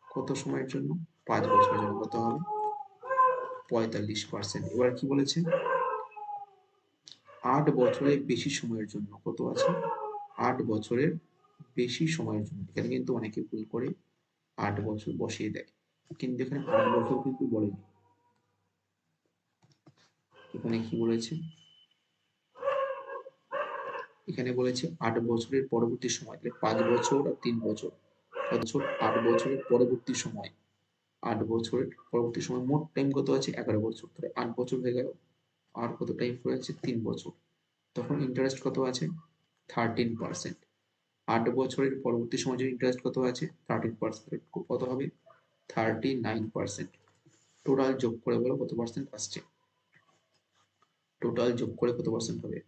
কত সময়ের জন্য? 5 বছরের জন্য। কত হবে? 45%। এবার কি বলেছে? 8 বছরের বেশি সময়ের জন্য কত আছে? 8 বছরের বেশি সময়ের জন্য। এখানে কিন্তু অনেকে ভুল করে 8 বছর বসিয়ে দেয়, কিন্তু এখানে 8 বছর কিন্তু বলেনি। এখানে কি বলেছে? এখানে বলেছে 8 বছরের পরবর্তী সময়, 5 বছর আর 3 বছর, 8 বছরের পরবর্তী সময়, 8 বছরের পরবর্তী সময় মোট টাইম কত আছে? 11 বছর। তাহলে 8 বছর হয়ে গেল, আর কত টাইম পড়ে আছে? 3 বছর। তখন ইন্টারেস্ট কত আছে? 13%। 8 বছরের পরবর্তী সময় যদি ইন্টারেস্ট কত আছে? 13%, কত হবে? 39%। টোটাল যোগ করে বলো কত পার্সেন্ট আসছে, টোটাল যোগ করে কত পার্সেন্ট হবে?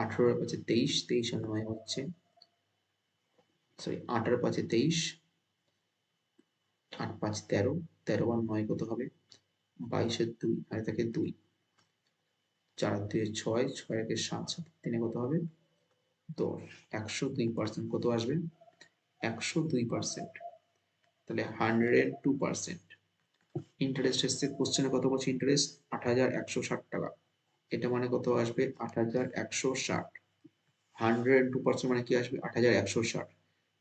18 পাঁচে 23, 23 আর 9 হচ্ছে, সরি 8 আর 5 23, 8 5 13, 13 আর 9 কত হবে? 22 এর 2 আর থাকে 2, 4 আর 2 6, 6 একে 7, 7 3 কত হবে? 10। 102% কত আসবে? 102%। তাহলে 102% ইন্টারেস্ট এসছে। কোশ্চেনে কত বলছে ইন্টারেস্ট? 8160 টাকা। এটা মানে কত আসবে? 8160। 102% মানে কি আসবে? 8160।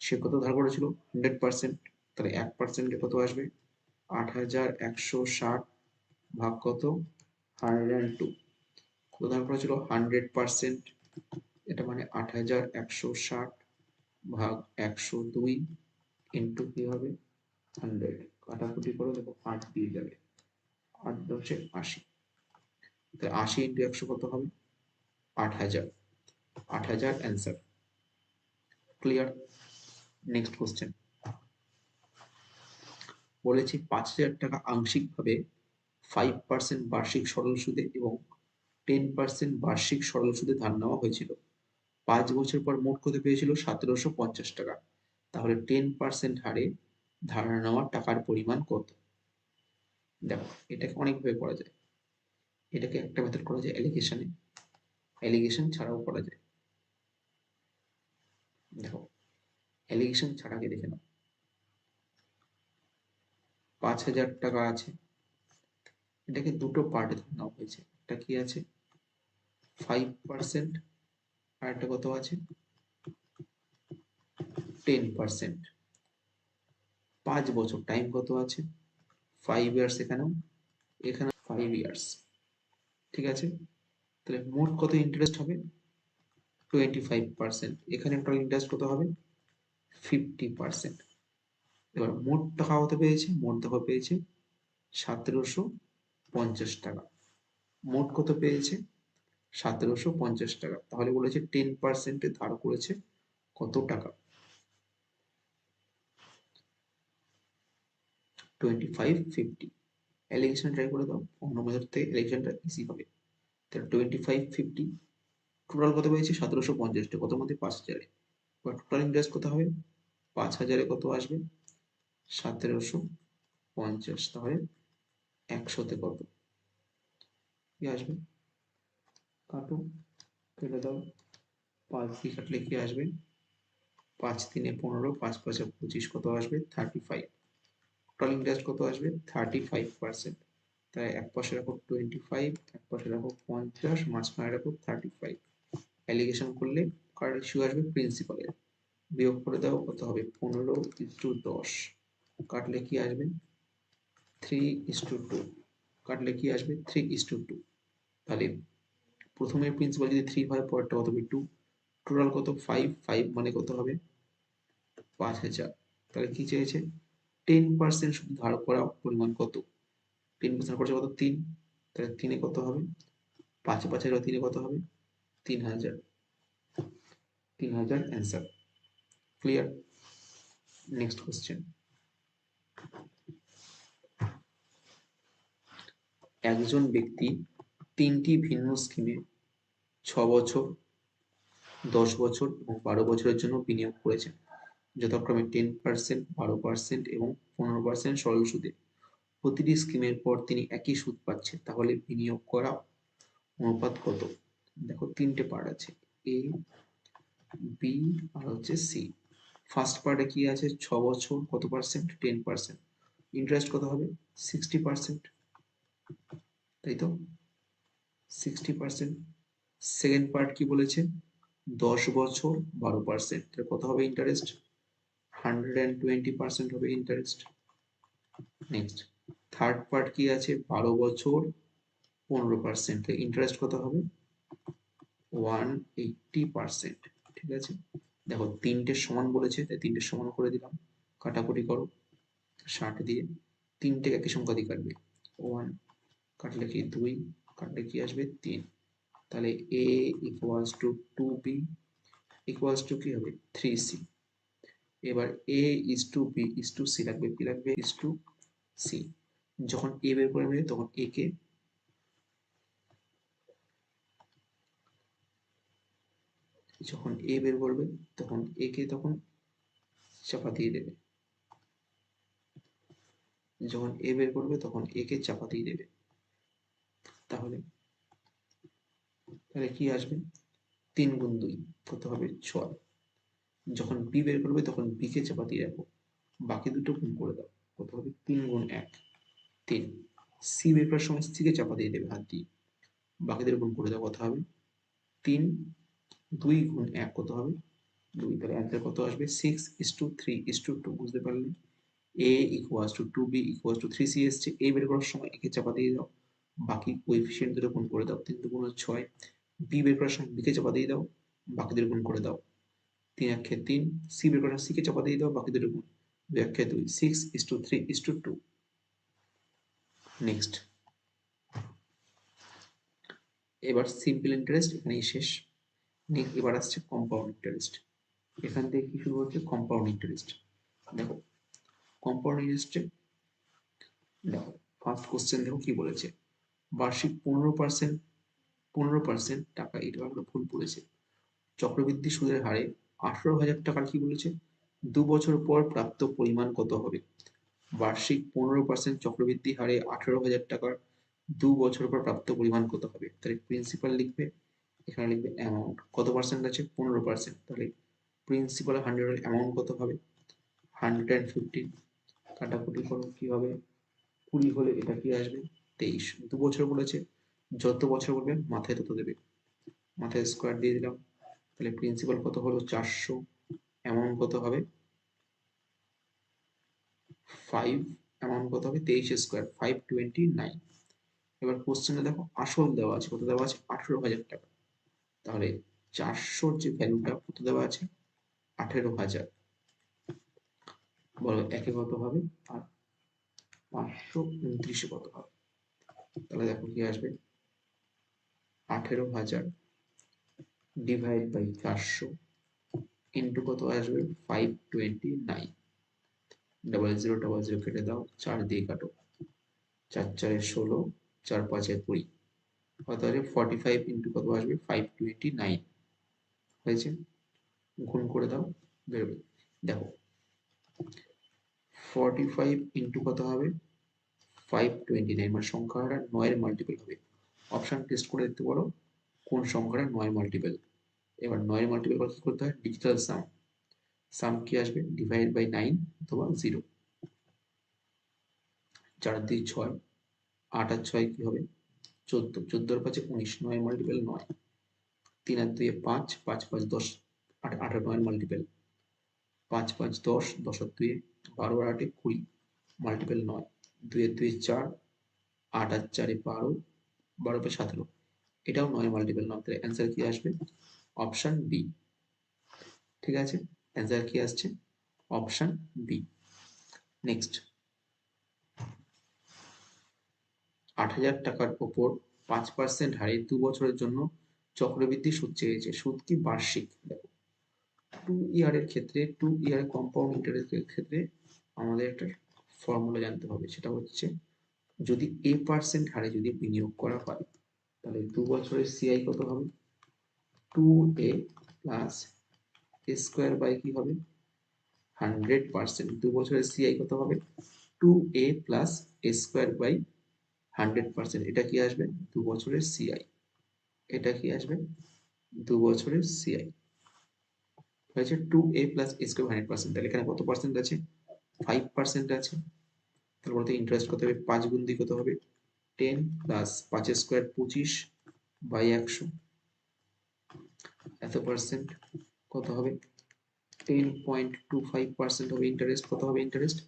সে কত ধার করেছিল? 100%। তাহলে 1%-এ কত আসবে? 8160 ভাগ কত? 102। কত ধার করেছিল? 100%। এটা মানে 8160 ভাগ 102 ইন্টু কি হবে? 100। কাটাকুটি করে দেখো 8 দিয়ে যাবে, 8 দশে 80। তাহলে 80 ইন্টু 100 কত হবে? 8000। 8000 অ্যান্সার। ক্লিয়ার? নেক্সট কোশ্চেন বলেছি 5000 টাকা আংশিকভাবে 5% বার্ষিক সরল সুদে এবং 10% বার্ষিক সরল সুদে ধার নেওয়া হয়েছিল। 5 বছর পর মোট কত পেয়েছিল? 1750 টাকা। তাহলে 10% হারে ধার নেওয়া টাকার পরিমাণ কত? দেখো এটাকে অনেকভাবে করা যায়। এটাকে একটা মেথড করা যায় অ্যালিগেশনে, অ্যালিগেশন ছাড়াও করা যায়। দেখো অ্যালিগেশন ছাড়াকে দেখে নাও। 5000 টাকা আছে, এটাকে দুটো পার্টে নেওয়া হয়েছে। একটা কি আছে? 5%, আর একটা কত আছে? 10%। 5 বছর, টাইম কত আছে? 5 ইয়ার্স। এখানেও, এখানে 5 ইয়ার্স। ঠিক আছে, তাহলে মোট কত ইন্টারেস্ট হবে? 25%। এখানে টোটাল ইন্টারেস্ট কত হবে? 50%। এবার মোট টাকা কত পেয়েছে? মোট টাকা পেয়েছে 1750 টাকা। মোট কত পেয়েছে? 1750 টাকা। তাহলে বলেছে 10%-এ ধার করেছে কত টাকা? 2550। অ্যালিগেশন ট্রাই করে দাও, অন্য মেথড থেকে অ্যালিগেশনটা ইজি হবে। তাহলে 2550 টোটাল কত পেয়েছে? 1750 টাকা। কত মধ্যে? 5000-এ। এবার টোটাল ইন্টারেস্ট কত হবে? 5000-এ কত আসবে? 1750। তাহলে 100-তে কত কি আসবে? কাটো, কেটে দাও। 5 দিয়ে কাটলে কি আসবে? 5 3 15, 5 5 25, কত আসবে? 35। টোটাল ইন্টারেস্ট কত আসবে? 35%। তাই এক পাশে রাখো 25, এক পাশে রাখো 50, মাঝখানে রাখো 35। অ্যালিগেশন করলে কার রেশিও আসবে? প্রিন্সিপালের। বিয়োগ করে দাও, কত হবে? 15:10। কাটলে কি আসবে? 3:2। কাটলে কি আসবে? 3:2। তাহলে প্রথমে প্রিন্সিপাল যদি 3 হয়, পরেরটা কত হবে? 2। টোটাল কত? 5। 5 মানে কত হবে? 5000। তাহলে কি চেয়েছে? 10% শুধু ধার করা পরিমাণ কত? 10% করছে কত? 3। তাহলে 3-এ কত হবে? 5 5 এর 3-এ কত হবে? 3000। 3000 অ্যান্সার। ক্লিয়ার? Next question. একজন ব্যক্তি 3টি ভিন্ন স্কিমে 6 বছর, 10 বছর এবং 12 বছরের জন্য বিনিয়োগ করেছেন, যথাক্রমে 10%, 12% এবং 15% সরল সুদে। প্রতিটি স্কিমের পর তিনি একই সুদ পাচ্ছেন, তাহলে বিনিয়োগ করা অনুপাত কত? দেখো 3টে পার্ট আছে, এ, বি আর হচ্ছে সি। ফার্স্ট পার্টে কি আছে? 6 বছর, কত পার্সেন্ট? 10%। ইন্টারেস্ট কত হবে? 60%, তাই তো? 60%। সেকেন্ড পার্ট কি বলেছে? 10 বছর, 12%। কত হবে ইন্টারেস্ট? 120% হবে ইন্টারেস্ট। নেক্সট থার্ড পার্ট কি আছে? 12 বছর, 15%। ইন্টারেস্ট কত হবে? 180%। ঠিক আছে, দেখো 3টে সমান বলেছে, তাই 3টে সমান করে দিলাম। কাটাকুটি করো 60 দিয়ে, 3টে একই সংখ্যা দিয়ে কাটবে। 1 কাটলে কি 2, কাটলে কি আসবে? 3। তাহলে a equals to 2b equals to কি হবে? 3c। এবার A is to B is to C লাগবে, বি লাগবে ইজ টু সি। যখন এ বের করে নেবে তখন এ কে, যখন এ বের করবে তখন এ কে তখন চাপা দিয়ে দেবে, যখন এ বের করবে তখন এ কে চাপা দিয়ে দেবে। তাহলে তাহলে কি আসবে, 3 গুণ 2 কত হবে 6। যখন বি বের করবে তখন বি কে চাপা দিয়ে রাখো, বাকি দুটো গুণ করে দাও, কত হবে 3 গুণ 1 3। সি বের করার সময় সি কে চাপা দিয়ে দেবে হাত দিয়ে, বাকিদের গুণ করে দাও, কত হবে 3 2 গুণ 1 কত হবে 2। তাহলে অ্যান্সার কত আসবে 6:3:2। বুঝতে পারলে, a equals to 2b equals two 3c এসছে, a বের করার সময় একে চাপা দিয়ে দাও, বাকি কোএফিসিয়েন্ট দুটো গুণ করে দাও, 3 2 6। b বের করার সময় b কে চাপা দিয়ে দাও, বাকিদের গুণ করে দাও, 3 1 3। c বের করার c কে চাপা দিয়ে দাও, বাকি দুটো গুণ, 2 1 2। 6:3:2। নেক্সট, এবার সিম্পল ইন্টারেস্ট এখানেই শেষ। এবার আসছে কম্পাউন্ড ইন্টারেস্ট। এখান থেকে কি শুরু হচ্ছে, কম্পাউন্ড ইন্টারেস্ট। দেখো কম্পাউন্ড ইন্টারেস্টে দেখো ফার্স্ট কোশ্চেন দেখো কি বলেছে, বার্ষিক 15% টাকা, এটা আমরা ভুল পড়েছে। চক্রবৃদ্ধি সুদের হারে 18,000 টাকার কি বলেছে, 2 বছর পর প্রাপ্ত পরিমাণ কত হবে। বার্ষিক 15% চক্রবৃদ্ধি হারে 18,000 টাকার 2 বছর পর প্রাপ্ত পরিমাণ কত হবে। তাহলে প্রিন্সিপাল লিখবে, এখানে লিখবে অ্যামাউন্ট, কত পার্সেন্ট আছে 15%, তাহলে প্রিন্সিপাল 100 এর অ্যামাউন্ট কত হবে 115। কাটাকুটি করো কি হবে, 20 হলে এটা কি আসবে 23। 2 বছর বলেছে, যত বছর বলবে মাথায় তত দেবে, মাথায় স্কোয়ার দিয়ে দিলাম। তাহলে প্রিন্সিপাল কত হলো 400, অ্যামাউন্ট কত হবে 5, অ্যামাউন্ট কত হবে 23 স্কোয়ার 529। এবার কোশ্চেনে দেখো আসল দেওয়া আছে, কত দেওয়া আছে 18,000 টাকা, তাহলে 400 যে ভ্যালুটা কত দেওয়া আছে 18,000, বলো একে কত হবে আর 529 কত হবে। তাহলে দেখো কি আসবে 18,000 ডিভাইড বাই 400 ইন্টু কত আসবে 529। 0000 কেটে দাও, 4 দিয়ে কাটো, 4 4 16, 4 5 20, কত আসবে 45 ইন্টু কত আসবে 529 হয়েছে। গুণ করে দাও, বেরোবে। দেখো 45 ইন্টু কত হবে 529, মানে সংখ্যাটা 9 এর মাল্টিপল হবে। অপশন টেস্ট করে দেখতে পারো কোন সংখ্যাটা 9 মাল্টিপল। এবার 9 এর মাল্টিপল কত করতে হয়, ডিজিটাল সাম, সাম কি আসবে ডিভাইড বাই 9 অথবা 0। 4 2 6, 8 আর 6 কি হবে 14, 14 আর 5 19, 9 মাল্টিপল 9। 3 আর 2 5, 5 5 10, 8 8 আর 9 মাল্টিপল 5 5 10, 10 আর 2 12 আর 8 20, মাল্টিপল 9। 2 আর 2 4, 8 আর 4 12, 12 পে 17, এটাও 9 মাল্টিপল 9। তাহলে অ্যান্সার কি আসবে অপশন বি। ঠিক আছে, অ্যান্সার কি আসছে অপশন বি। নেক্সট, 8,000 টাকার উপর 5% হারে 2 বছরের জন্য চক্রবৃদ্ধি সুদ চেয়েছে, সুদ কি বার্ষিক। দেখো 2 ইয়ারের ক্ষেত্রে, 2 ইয়ার কম্পাউন্ড ইন্টারেস্টের ক্ষেত্রে আমাদের একটা ফর্মুলা জানতে হবে, সেটা হচ্ছে যদি a% হারে যদি বিনিয়োগ করা হয় তাহলে 2 বছরের সিআই কত হবে 2a plus a square by কি হবে 100%। 2 বছরের সিআই কত হবে 2a plus a square by 100%। এটা কি আসবে 2 বছরের সিআই, এটা কি আসবে 2 বছরের সিআই হয়েছে 2a প্লাস a স্কোয়ার 100%। তাহলে এখানে কত পার্সেন্ট আছে 5% আছে। তারপর তো ইন্টারেস্ট কত হবে 5 গুণ দিয়ে কত হবে 10 প্লাস 5 স্কোয়ার 25 বাই 100, এত পার্সেন্ট কত হবে 10.25% হবে ইন্টারেস্ট। কত হবে ইন্টারেস্ট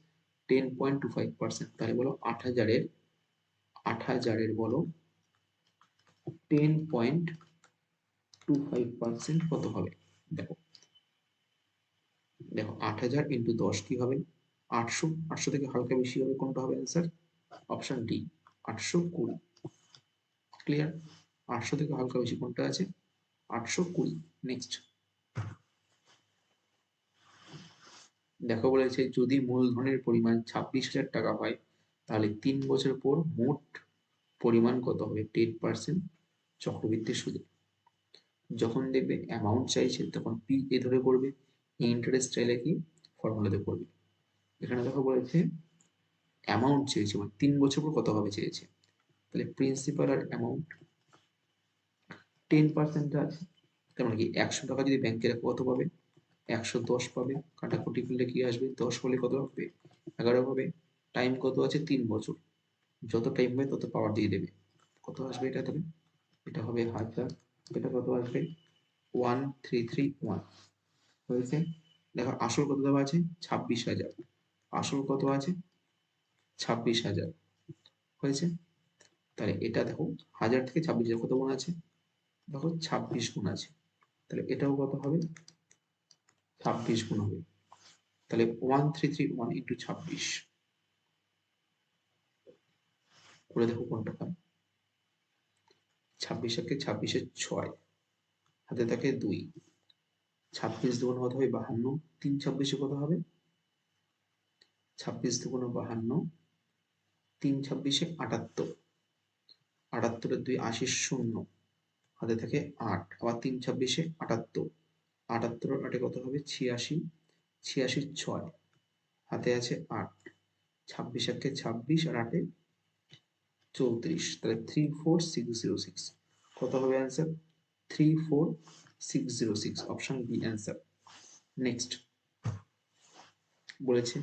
10.25%। তাহলে বলো 8,000-এর বলো 10.25% কত হবে। দেখো দেখো 8,000 ইন্টু 10 কি হবে 800, 800 থেকে হালকা বেশি হবে কোনটা হবে অ্যান্সার অপশন ডি 820। ক্লিয়ার, 800 থেকে হালকা বেশি কোনটা আছে 820। নেক্সট, দেখো বলেছে যদি মূলধনের পরিমাণ 26,000 টাকা হয় তাহলে 3 বছর পর মোট পরিমাণ কত হবে? 10% চক্রবৃদ্ধি সুদে। যখন দেখবে অ্যামাউন্ট চাইছে তখন পি এ ধরে করবে, ইন্টারেস্ট চাইলে কি ফর্মুলাতে করবে। এখানে দেখো বলেছে অ্যামাউন্ট চেয়েছে, মানে 3 বছর পর কত হবে চেয়েছে। তাহলে প্রিন্সিপাল আর অ্যামাউন্ট 10% আছে, তার মানে কি 100 টাকা যদি ব্যাংকে রাখো কত পাবে? 110 পাবে। কাটাকুটি করলে কি আসবে? 10 হলে কত হবে? 11 হবে। টাইম কত আছে? 3 বছর। যত টাইম হবে তত পাওয়ার দিয়ে দেবে। কত আসবে এটা? তাহলে এটা হবে 1000। এটা কত আসবে? 1331 হয়েছে। দেখো আসল কত দেওয়া আছে? 26,000। আসল কত আছে? 26,000 হয়েছে। তাহলে এটা দেখো 1000 থেকে 26,000 কত গুণ আছে? দেখো 26 গুণ আছে। তাহলে এটাও কত হবে? 26 গুণ হবে। তাহলে 1331 ইন্টু 26 করে দেখো কোনটা হয়। 26 একে 26 6, হাতে থাকে 2, 26 দুগুণ কত হবে? 52, 3 26 কত হবে? 26 দুগুণ 52, 3 26 78, 78 2 80 শূন্য, হাতে থাকে 8, আবার 3 26 78, 78 8 কত হবে? 86, 86 6, হাতে আছে 8, 26 একে 26 আর 8 34, তাহলে 34606 কত হবে answer? 34606, option B answer. Next বলেছে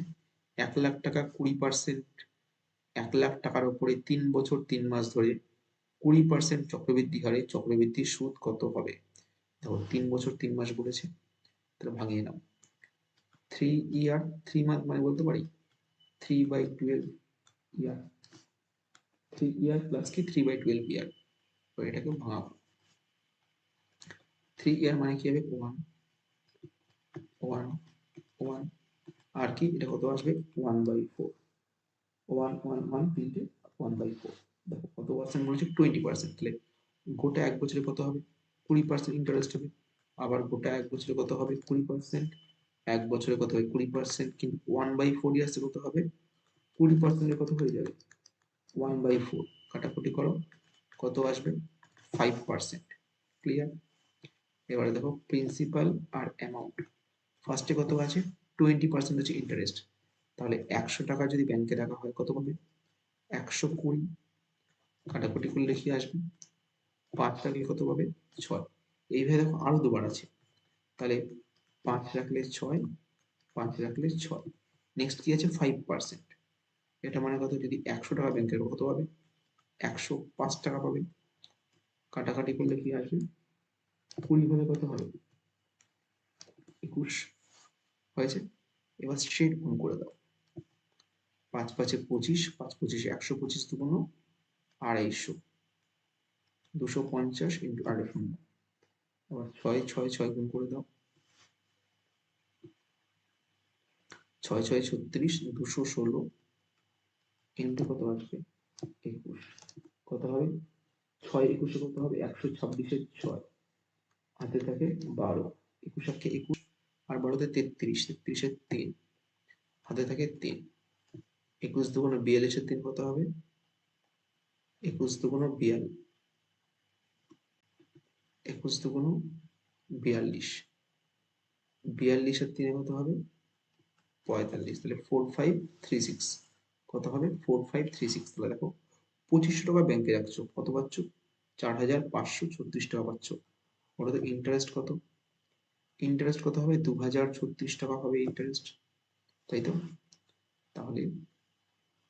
1,00,000 টাকা 20%, 1,00,000 টাকার উপরে 3 বছর 3 মাস ধরে 20% চক্রবৃদ্ধি হারে চক্রবৃদ্ধির সুদ কত হবে? দেখো 3 বছর 3 মাস বলেছে, তাহলে ভাঙিয়ে নাও। 3 ইয়ার 3 মান্থ মানে বলতে পারি 3/12 ইয়ার, 3 ইয়ার প্লাস কি 3/12 ইয়ার, তো এটাকে ভাঙাবো। 3 ইয়ার মানে কি হবে? 1 1 1, আর কি এটা কত আসবে? 1/4, 1 1 1 তিনটে 1/4। দেখো কত পার্সেন্ট বলেছে? 20%। তাহলে গোটা 1 বছরে কত হবে? 20% ইন্টারেস্ট হবে। আবার গোটা 1 বছরে কত হবে? 20%। 1 বছরে কত হবে? 20%, কিন্তু 1/4 ইয়ার্সে কত হবে? 20% কত হয়ে যাবে? 1/4 কাটাকুটি করো, কত আসবে? 5%। ক্লিয়ার? এবারে দেখো প্রিন্সিপাল আর অ্যামাউন্ট। ফার্স্টে কত আছে? 20% হচ্ছে ইন্টারেস্ট। তাহলে 100 টাকা যদি ব্যাংকে রাখা হয় কত হবে? 120, কাটাকুটি করলে কি আসবে? 5 রাখলে কত পাবে? 6। এইভাবে দেখো আরো দুবার আছে, তাহলে 5 রাখলে 6, 5 রাখলে 6। নেক্সট কি আছে? 5%। এটা মানে কত? যদি 100 টাকা ব্যাংকে রাখো কত পাবে? 105 টাকা পাবে। কাটাকাটি করলে কি আসবে? 20 হলে কত হবে? 21 হয়েছে। এবার স্ট্রেট গুণ করে দাও। 5 5 25, 5 25 125 দুগুণ 250, 250 ইন্টু 8 আবার 6 6 6 গুণ করে দাও। 6 6 36, 216 ইন্টু কত আসবে? 21। কত হবে? 6 21 কত হবে? 126 6, হাতে থাকে 12, 21 21 আর 12 33, 33 3, হাতে থাকে 3, 21 দুগুণ 42 3 কত হবে? 21 দুগুণ 42, 21 দুগুণ 42, 42 3 কত হবে? 45, তাহলে 4536 কত হবে? 4536। তাহলে দেখো 2500 টাকা ব্যাংকে রাখছো, কত পাচ্ছ? 4,536 টাকা পাচ্ছ। ওটা তো ইন্টারেস্ট কত? ইন্টারেস্ট কত হবে? 2,036 টাকা হবে ইন্টারেস্ট, তাই তো? তাহলে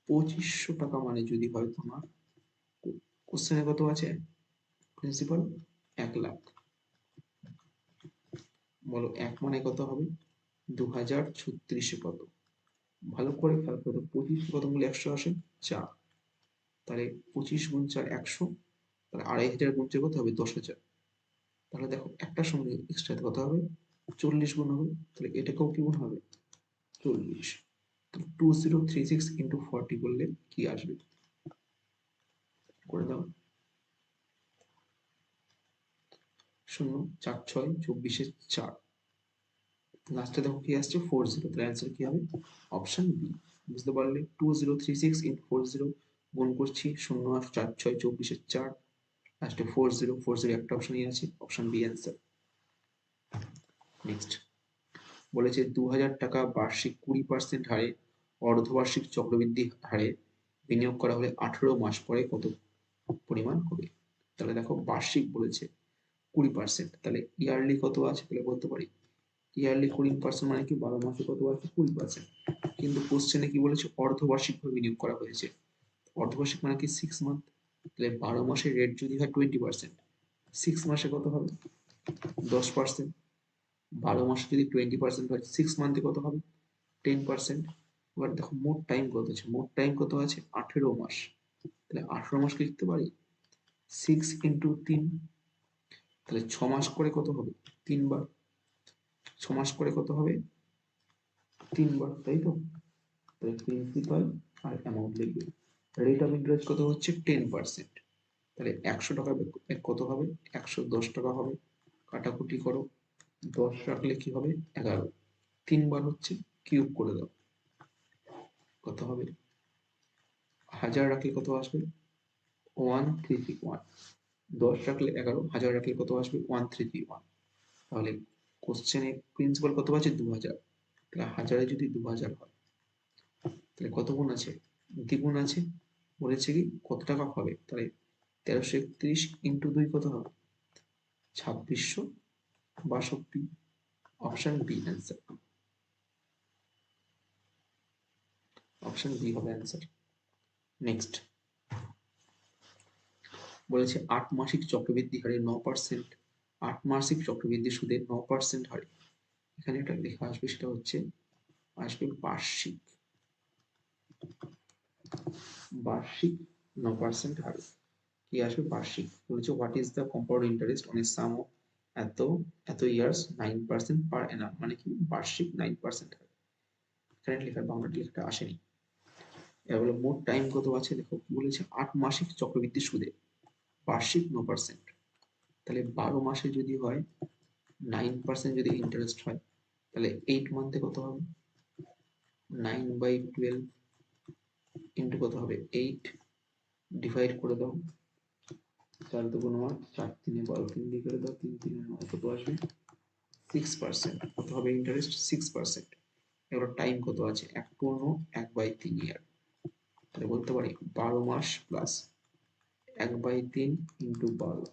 2500 টাকা মানে যদি হয় তোমার, কোশ্চেনে কত আছে? প্রিন্সিপাল 1,00,000, বলো 1 মানে কত হবে? 2,036 কত? ভালো করে খেয়াল করো, 25 কত মূল 100 আসে? 4। তাহলে 25 গুণ 4 100, তাহলে 2,500 গুণ 4 কত হবে? 10,000। তাহলে দেখো একটার সঙ্গে এক্সট্রা কত হবে? 40 গুণ হবে। তাহলে এটাকেও কি গুণ হবে? 40। 2036 ইন্টু 40 করলে কি আসবে? করে দাও। 0 4 6 24 4, লাস্টে দেখো কি আসছে 40, তাহলে অ্যান্সার কি হবে অপশন বি। বুঝতে পারলে 2036 ইন্টু 40 গুণ করছি 0 আর 4 6 24 4, লাস্টে 40 একটা অপশনই আছে, অপশন বি অ্যান্সার। নেক্সট বলেছে 2000 টাকা বার্ষিক 20% হারে অর্ধবার্ষিক চক্রবৃদ্ধি হারে বিনিয়োগ করা হলে 18 মাস পরে কত পরিমাণ হবে। তাহলে দেখো বার্ষিক বলেছে 20%, তাহলে ইয়ারলি কত আছে, তাহলে বলতে পারি ইয়ারলি 20% মানে কি 12 মাসে কত আছে 20%। কিন্তু কোশ্চেনে কি বলেছে অর্ধবার্ষিক ভাবে বিনিয়োগ করা হয়েছে, অর্ধবার্ষিক মানে কি 6 মান্থ, তাহলে 12 মাসের রেট যদি হয় 20%, 6 মাসে কত হবে 10%, 12 মাসে যদি 20% হয় 6 মান্থে কত হবে 10%। এবার দেখো মোট টাইম কত আছে, মোট টাইম কত আছে 18 মাস, তাহলে 18 মাসকে লিখতে পারি 6 ইন্টু 3, তাহলে 6 মাস করে কত হবে 3 বার, 6 মাস করে কত হবে 3 বার, তাই তো। তাহলে প্রিন্সিপাল আর অ্যামাউন্ট লিখবে। রেট অফ ইন্টারেস্ট কত হচ্ছে 10%, তাহলে 100 টাকা কত হবে 110 টাকা হবে, কাটাকুটি করো 10 রাখলে কি হবে 11, 3 বার হচ্ছে কিউব করে দাও কত হবে, 1000 রাখলে কত আসবে 1331, 10 রাখলে 11, 1000 রাখলে কত আসবে 1331। তাহলে কোশ্চেনে প্রিন্সিপাল কত আছে 2000, তাহলে 1000 যদি 2000 হয় তাহলে কত গুণ আছে দ্বিগুণ আছে, বলেছে কি কত টাকা হবে, তাহলে 1331 ইন্টু 2 কত হবে 2662, option B answer, option B হবে অ্যান্সার। নেক্সট বলেছে 8 মাসিক চক্রবৃদ্ধি হারে 9%, 8 মাসিক চক্রবৃদ্ধি সুদে 9% হারে, এখানে একটা লেখা আসবে সেটা হচ্ছে আসবে বার্ষিক, বার্ষিক 9% হারে কি আসবে বার্ষিক। বলেছে what is the compound interest on a some of এত এত ইয়ার্স 9% পার অ্যানাম, মানে কি বার্ষিক 9% হারে, এখানে লেখার বাংলাটি লেখাটা আসেনি। এবার বলে মোট টাইম কত আছে, দেখো কি বলেছে 8 মাসিক চক্রবৃদ্ধি সুদে বার্ষিক 9%, তাহলে 12 মাসে যদি হয় 9% যদি ইন্টারেস্ট হয় তাহলে 8 মান্থে কত হবে 9/12 ইন্টু কত হবে 8, ডিভাইড করে দাও 4 2 8, 4 3 12, 3 দিয়ে করে দাও 3 3 9, কত আসবে 6%, কত হবে ইন্টারেস্ট 6%। এবার টাইম কত আছে 1/3 ইয়ার, তাহলে বলতে পারি 12 মাস প্লাস 1/3 ইন্টু 12,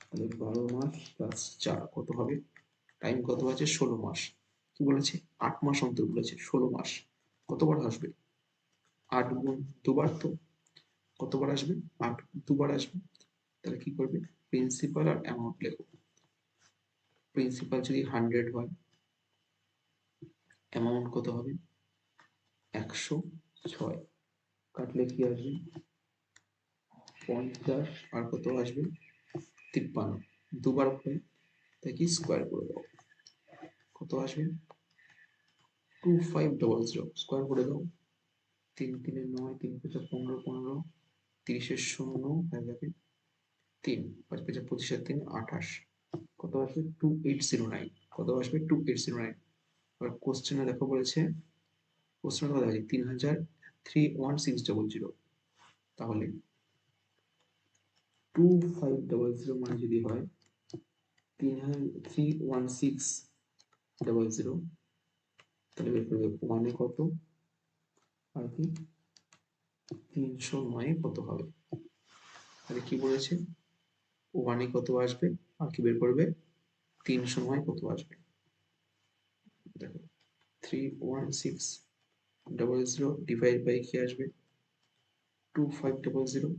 তাহলে 12 মাস প্লাস 4 কত হবে, টাইম কত আছে 16 মাস। কি বলেছে 8 মাস অন্তর বলেছে 16 মাস, কতবার আসবে 8 গুণ দুবার, তো কতবার আসবে 8 দুবার আসবে। তাহলে কি করবে প্রিন্সিপাল আর অ্যামাউন্ট লেখো, প্রিন্সিপাল যদি 100 হয় অ্যামাউন্ট কত হবে 106, কাটলে কি আসবে 50 আর কত আসবে 53, দুবার হয় তাই কি স্কোয়ার করে দাও কত আসবে 2500, স্কোয়ার করে দাও 3 3 9, 3 5 15 15, 30 শূন্য হয়ে যাবে 3, 5 5 25 3 28, কত আসবে 2809, কত আসবে 2809। এবার কোশ্চেনে দেখো বলেছে কোশ্চেনে কথা আছে 3000 তাহলে 2500 মানে যদি হয় 31600, তাহলে বের করবে ওয়ানে কত আর কি 309 কত হবে, তাহলে কি বলেছে ওয়ানে কত আসবে আর কি বের করবে 309 কত আসবে, দেখো 31600 ডিভাইড বাই কি আসবে 2500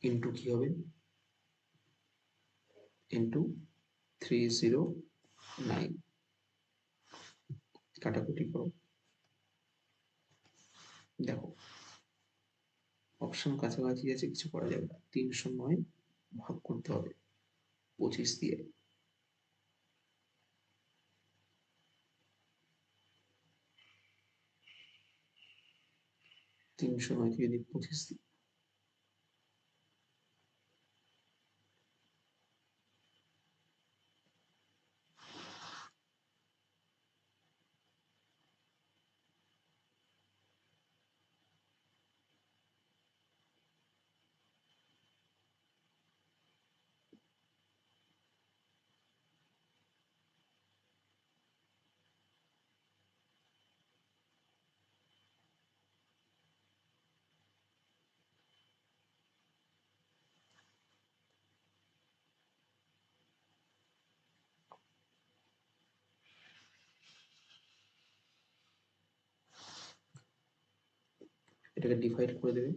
ইন্টু কি হবে ইন্টু 309, কাটাকুটি করো দেখো অপশন কাছাকাছি আছে কিছু করা যাবে না, 309 ভাগ করতে হবে 25 দিয়ে, 309 কে যদি 25 দিই এটাকে ডিভাইড করে দেবে,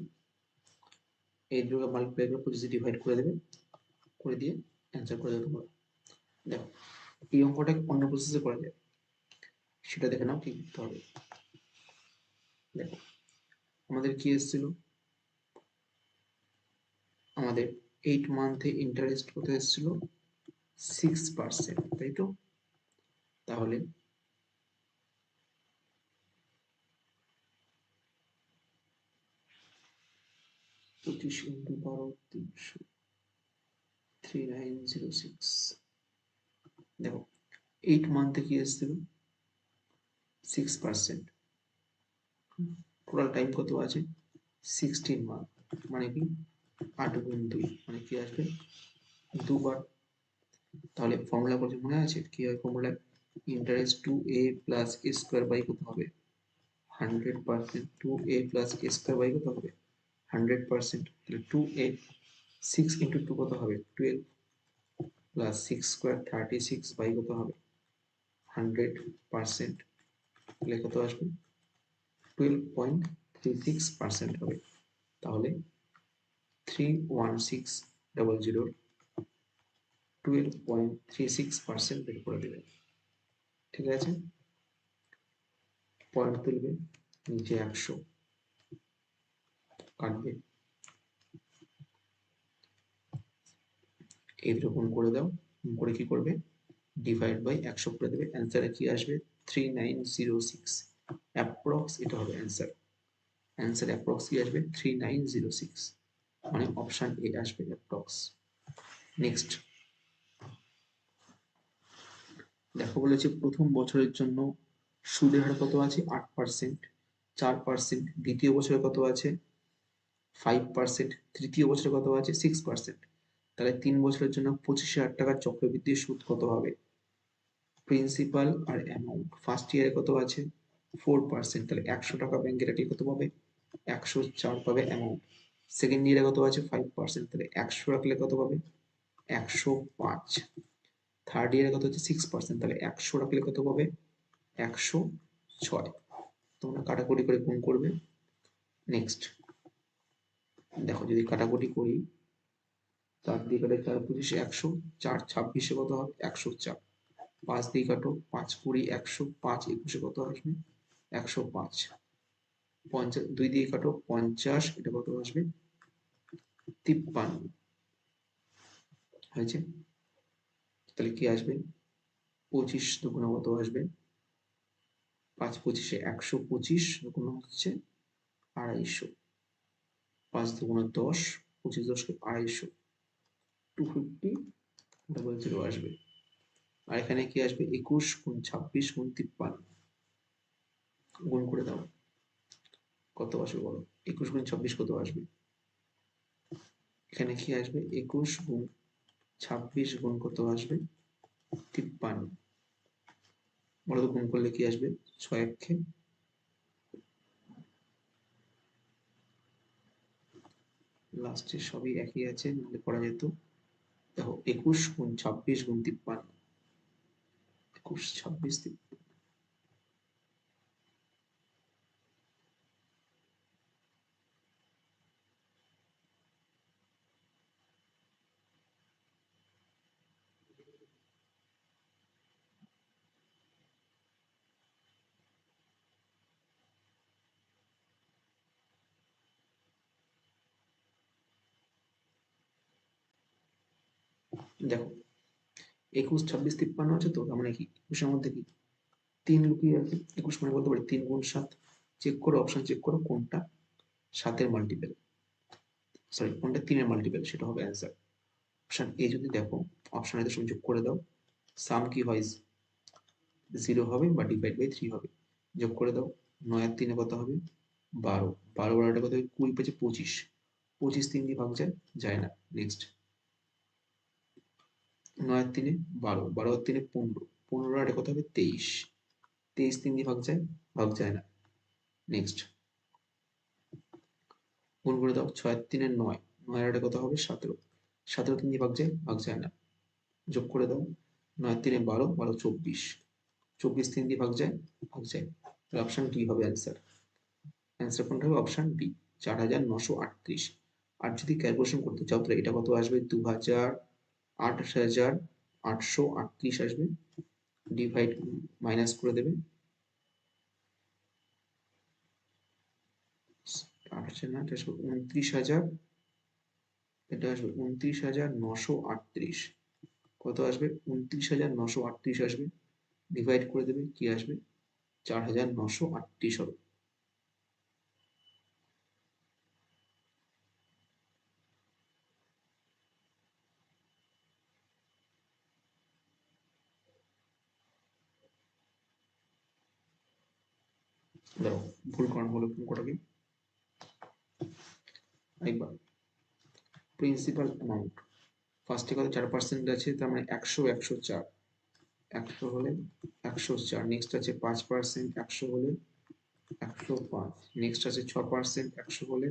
এই দুটোকে মাল্টিপ্লাই করে 25 ডিভাইড করে দেবে, করে দিয়ে অ্যান্সার করে দেবে তোমরা। দেখো এই অঙ্কটা অন্য প্রসেসে করা যায়, সেটা দেখে নাও কি করতে হবে। দেখো আমাদের কি এসেছিল, আমাদের 8 মান্থে ইন্টারেস্ট কত এসেছিল 6%, তাই তো? তাহলে পঁচিশ ইন্টু 12 3906। দেখো 8 মান্থে কি এসেছিল 6%, টোটাল টাইম কত আছে 16 মান্থ, মানে কি 8 গুণ 2 মানে কি আসবে দুবার। তাহলে ফর্মুলা করতে মনে আছে কি হয়, formula interest two A plus A square by কত হবে 100%, two A plus A square by কত হবে 100%, তাহলে 2a 6 ইন্টু 2 কত হবে 12 প্লাস 6 স্কোয়ার 36 বাই কত হবে 100%, তাহলে কত আসবে 12.36% হবে। তাহলে 31600 12.36% বের করে দেবে। ঠিক আছে, পয়েন্ট তুলবে, নিচে 100 কাটবে, এইরকম করে দাও, করে কি করবে ডিভাইড বাই 100 করে দেবে, অ্যান্সারে কি আসবে 3906, অ্যাপ্রক্স এটা হবে অ্যান্সার, অ্যান্সার অ্যাপ্রক্স কি আসবে 3906, মানে অপশন এ আসবে অ্যাপ্রক্স। নেক্সট দেখো বলেছে প্রথম বছরের জন্য সুদের হার কত আছে 8%, 4%, দ্বিতীয় বছরে কত আছে 5%, তৃতীয় বছরে কত আছে 6%, তাহলে 3 বছরের জন্য 25,000 টাকার চক্রবৃদ্ধি সুদ কত হবে, প্রিন্সিপাল আর অ্যামাউন্ট ফার্স্ট ইয়ারে কত আছে 4%, তাহলে 100 টাকা ব্যাংকে রাখলে কত পাবে 104 পাবে অ্যামাউন্ট, সেকেন্ড ইয়ারে কত আছে 5%, তাহলে 100 রাখলে কত পাবে 105, থার্ড ইয়ারে কত হচ্ছে 6%, তাহলে 100 রাখলে কত পাবে 106, তোমরা কাটাকুটি করে গুণ করবে। নেক্সট দেখো যদি কাটাকুটি করি 4 দিয়ে কাটে 4 25 100, 4 26 কত হবে 104, 5 দিয়ে কাটো 5 20 100, 5 21 কত আসবে 105, 2 দিয়ে কাটো 50, এটা কত আসবে 53 হয়েছে, তাহলে কি আসবে 25 দুগুণ কত আসবে 5 25 125 দুগুণ হচ্ছে 250, 5 দুগুণ 10, 25 10 250, 250 আসবে। আর এখানে কি আসবে 21 গুণ 26 গুণ 53, গুণ করে দাও কত আসবে বলো 21 গুণ 26 কত আসবে, এখানে কি আসবে 21 গুণ 26 গুণ কত আসবে 53, বলো তো গুণ করলে কি আসবে 6 একে, লাস্টে সবই একই আছে নাহলে করা যেত। দেখো 21 গুণ 26 গুণ 53, 21 26 53, দেখো 21 26 53 আছে তো, তার মানে কি 21 এর মধ্যে কি 3 লুকিয়ে আছে, 21 মানে বলতে পারি 3 গুণ 7, চেক করো অপশন চেক করো কোনটা 7 এর মাল্টিপল, সরি কোনটা 3 এর মাল্টিপল, সেটা হবে অ্যান্সার। অপশন এ যদি দেখো অপশন এর সঙ্গে যোগ করে দাও, সাম কি হয় 0 হবে বা ডিভাইড বাই 3 হবে, যোগ করে দাও 9 আর 3 কত হবে 12, 12 আর 8 কত হবে 20 পেয়েছে 25, 25 3 দিয়ে ভাগ যায় যায় না। নেক্সট 9 আর 3 12, 12 আর 3 15, 15 আর 8 কত হবে 23, 23 3 দিয়ে ভাগ যায় না। নেক্সট গুণ করে দাও 6 আর 3 9, 9 আর 8 কত হবে 17, 17 3 দিয়ে ভাগ যায় না। যোগ করে দাও 9 3 12, 12 24, 24 3 দিয়ে ভাগ যায়, অপশন ডি হবে অ্যান্সার। অ্যান্সার কোনটা হবে? Option B, 4938। আর যদি ক্যালকুলেশন করতে চাও তাহলে এটা কত আসবে? 8838 আসবে, ডিভাইড মাইনাস করে দেবে, 29,000, এটা আসবে 29,938। কত আসবে? 29,938 আসবে, ডিভাইড করে দেবে, কি আসবে? 4,938 হবে। দেখো ভুল করানো হলো কোন কটাকে একবার। প্রিন্সিপাল অ্যামাউন্ট ফার্স্টে কত? 4% আছে, তার মানে 100, 100 হলে 104। নেক্সট আছে 5%, 100 হলে 105। নেক্সট আছে 6%, 100 হলে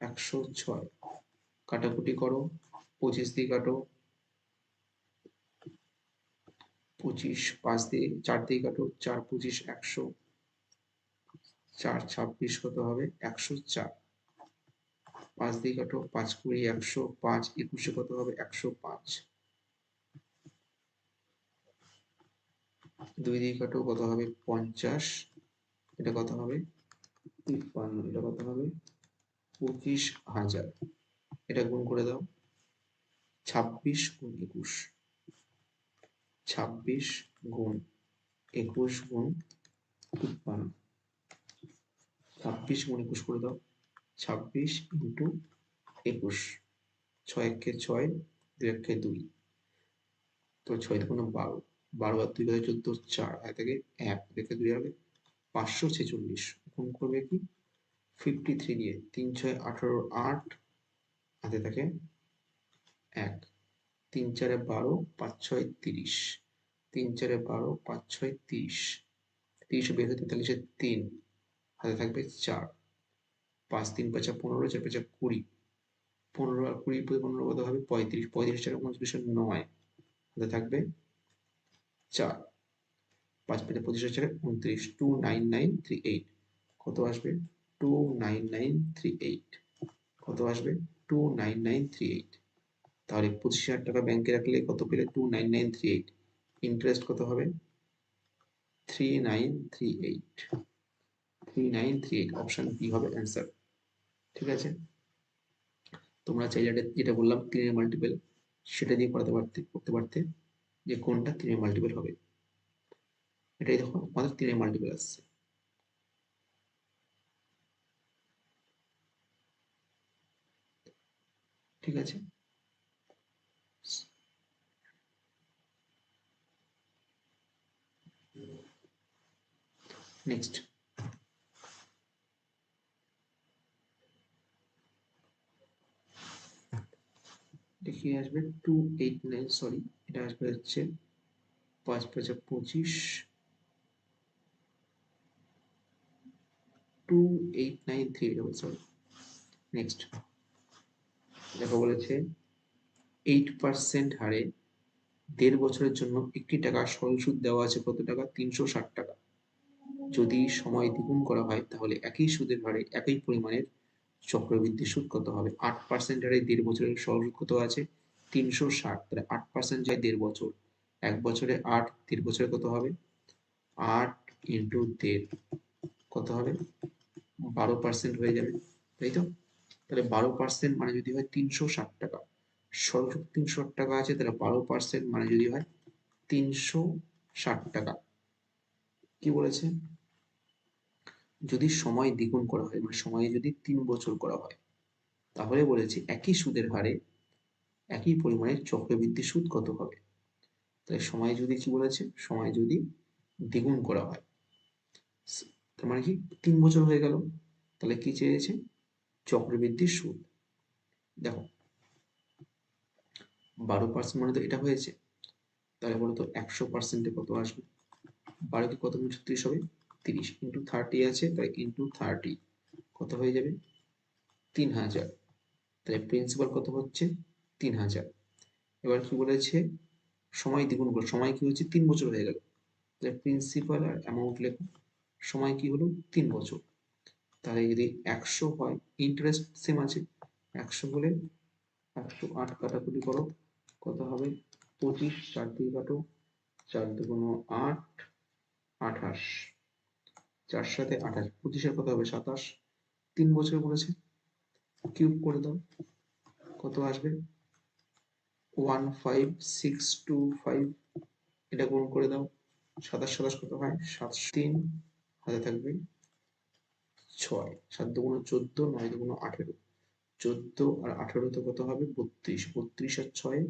106। কাটাকুটি করো, 25 দিয়ে কাটো, 25, 5 দিয়ে 4 দিয়ে কাটো, 4 25 100, 4 26 কত হবে? 104। 5 দিয়ে কাটো, 5 20 100, 5 21 কত হবে? 105। 2 দিয়ে কাটো, কত হবে? 50। এটা কত হবে? 53। এটা কত হবে? 25,000। এটা গুণ করে দাও, 26 গুণ 21, 26 গুণ 21 গুণ 53, 26 গুণ 21 করে দাও, 26 ইন্টু 21, 6 একে 6, 2 একে 2, তো 6 দুগুণে 12, 12 আর 2 কত? 14, 4 হাতে থেকে 1 থেকে 2 হবে 546। গুণ করবে কি? 53 দিয়ে, 3 6 18, 8 হাতে থাকে 1, 3 4 12, 5 6 30, 3 4 12, 5 6 30, 30 বের হতে 43 3 হাতে থাকবে 4, 5 3 5 15, 4 5 20, 15 আর 20 15 কত হবে? 35, 35 4 29 9 হাতে থাকবে 4, 5 5 25 4 29, 29938 কত আসবে? 29938 কত আসবে? 29938। তাহলে 25,000 টাকা ব্যাংকে রাখলে কত পেলে? 29938। ইন্টারেস্ট কত হবে? 3938, 3938 অপশন বি হবে অ্যান্সার। ঠিক আছে, তোমরা চাইলে যেটা বললাম 3 এর মাল্টিপল, সেটা দিয়ে করতে পারতে যে কোনটা 3 এর মাল্টিপল হবে। এটাই দেখো আমাদের 3 এর মাল্টিপল আসছে। ঠিক আছে, নেক্সট দেখি আসবে 289, সরি এটা আসবে হচ্ছে 5 5 25, 2893 হবে, সরি। নেক্সট দেখো বলেছে 8% হারে 1.5 বছরের জন্য 1 টাকা সরল সুদ দেওয়া আছে, কত টাকা? 360 টাকা। যদি সময় দ্বিগুণ করা হয় তাহলে একই সুদের হারে একই পরিমাণের চক্রবৃদ্ধি সুদ কত হবে? 8% হারে 1.5 বছরের সরল সুদ কত আছে? 360। তাহলে 8% যায় 1.5 বছর, 1 বছরে 8, 1.5 বছরে কত হবে? 8 ইন্টু 1.5 কত হবে? 12% হয়ে যাবে, তাই তো? তাহলে 12% মানে যদি হয় 360 টাকা, সরল সুদ 360 টাকা আছে, তাহলে 12% মানে যদি হয় 360 টাকা। কি বলেছে? যদি সময় দ্বিগুণ করা হয়, মানে সময়ে যদি 3 বছর করা হয়, তাহলে বলেছে একই সুদের হারে একই পরিমাণের চক্রবৃদ্ধি সুদ কত হবে। তাহলে সময় যদি কি বলেছে? সময় যদি দ্বিগুণ করা হয়, তার মানে কি 3 বছর হয়ে গেল, তাহলে কি চেয়েছে? চক্রবৃদ্ধির সুদ। দেখো 12% মানে তো এটা হয়েছে, তাহলে বলো তো 100%-এ কত আসবে? 12 কি কত 36 হবে? 30 ইন্টু 30 আছে, তাই ইন্টু 30 কত হয়ে যাবে? 3000। তাহলে প্রিন্সিপাল কত হচ্ছে? 3000। এবার কি বলেছে? সময় দ্বিগুণ করো, সময় কি হচ্ছে? 3 বছর হয়ে গেল, তাহলে প্রিন্সিপাল আর অ্যামাউন্ট লেখো। সময় কি হলো? 3 বছর। তাহলে যদি 100 হয়, ইন্টারেস্ট সেম আছে, 100 হলে 108 কাটাকুটি করো, কত হবে 25, 4 দিয়ে কাটো, 4 দুগুণ 8, 28, 4 সাথে 28, 25 কত হবে 27, 3 বছর বলেছে, কিউব করে দাও, কত আসবে 15625, এটা গুণ করে দাও, 27 27 কত হয় 703, হাতে থাকবে 6, 7 দুগুণ 14, 9 দুগুণ 18, 14 আর 18 তো কত হবে 32, 32 আর 6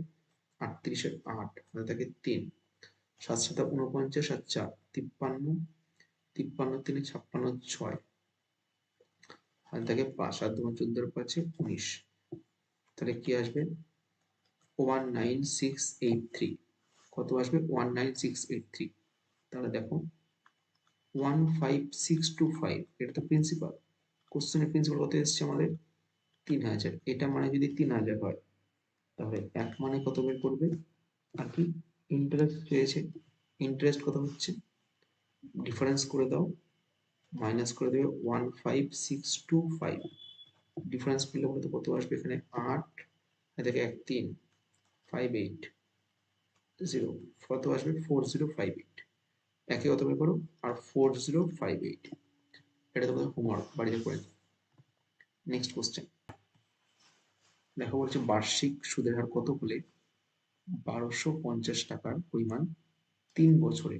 38 আর 8, হাতে থাকে 3, 7 7 49 আর 4 53, 53 3 56, 6 হাতে থাকে 5, 7 দুগুণ 14 আর 5 19, তাহলে কি আসবে 19683, কত আসবে 19683, তাহলে দেখো 15625, এটা তো প্রিন্সিপাল, কোশ্চেনের প্রিন্সিপাল কত এসছে আমাদের 3000, এটা মানে যদি 3000 হয় তাহলে এক মানে কত বের করবে, আর কি ইন্টারেস্ট চেয়েছে, ইন্টারেস্ট কত হচ্ছে, ডিফারেন্স করে দাও, মাইনাস করে দেবে 15625, ডিফারেন্স করলে বলতে কত আসবে এখানে 8, এদিকে 1 3, 58 0, কত আসবে 4058, একে কত বের করো আর 4058, এটা তোমাদের হোমওয়ার্ক বাড়িতে করে। নেক্সট কোশ্চেন দেখো, বলছে বার্ষিক সুদের হার কত হলে 1250 টাকার পরিমাণ 3 বছরে,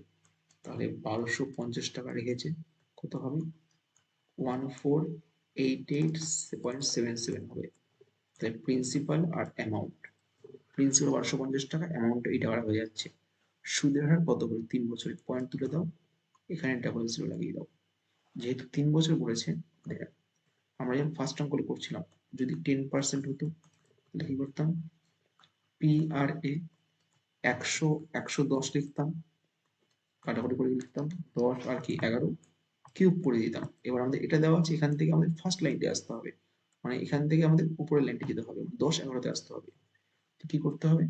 তাহলে 1250 টাকা রেখেছে, কত হবে 1488.77 হবে, তাহলে প্রিন্সিপাল আর অ্যামাউন্ট, প্রিন্সিপাল 1250 টাকা, অ্যামাউন্ট 8 টাকা হয়ে যাচ্ছে, সুদের হার কত করে 3 বছরে, পয়েন্ট তুলে দাও, এখানে ডাবল জিরো লাগিয়ে দাও, যেহেতু 3 বছর বলেছে, দেখেন আমরা যখন ফার্স্ট অঙ্কলে করছিলাম যদি 10% হতো তাহলে কি করতাম, পি আর এ 100 110 লিখতাম, কাটাকুটি করে লিখতাম 10 আর কি 11 কিউব করে দিতাম, এবার আমাদের এটা দেওয়া আছে, এখান থেকে আমাদের ফার্স্ট লাইনটি আসতে হবে, মানে এখান থেকে আমাদের উপরের লাইনটি যেতে হবে, 10 11তে আসতে হবে, তো কি করতে হবে,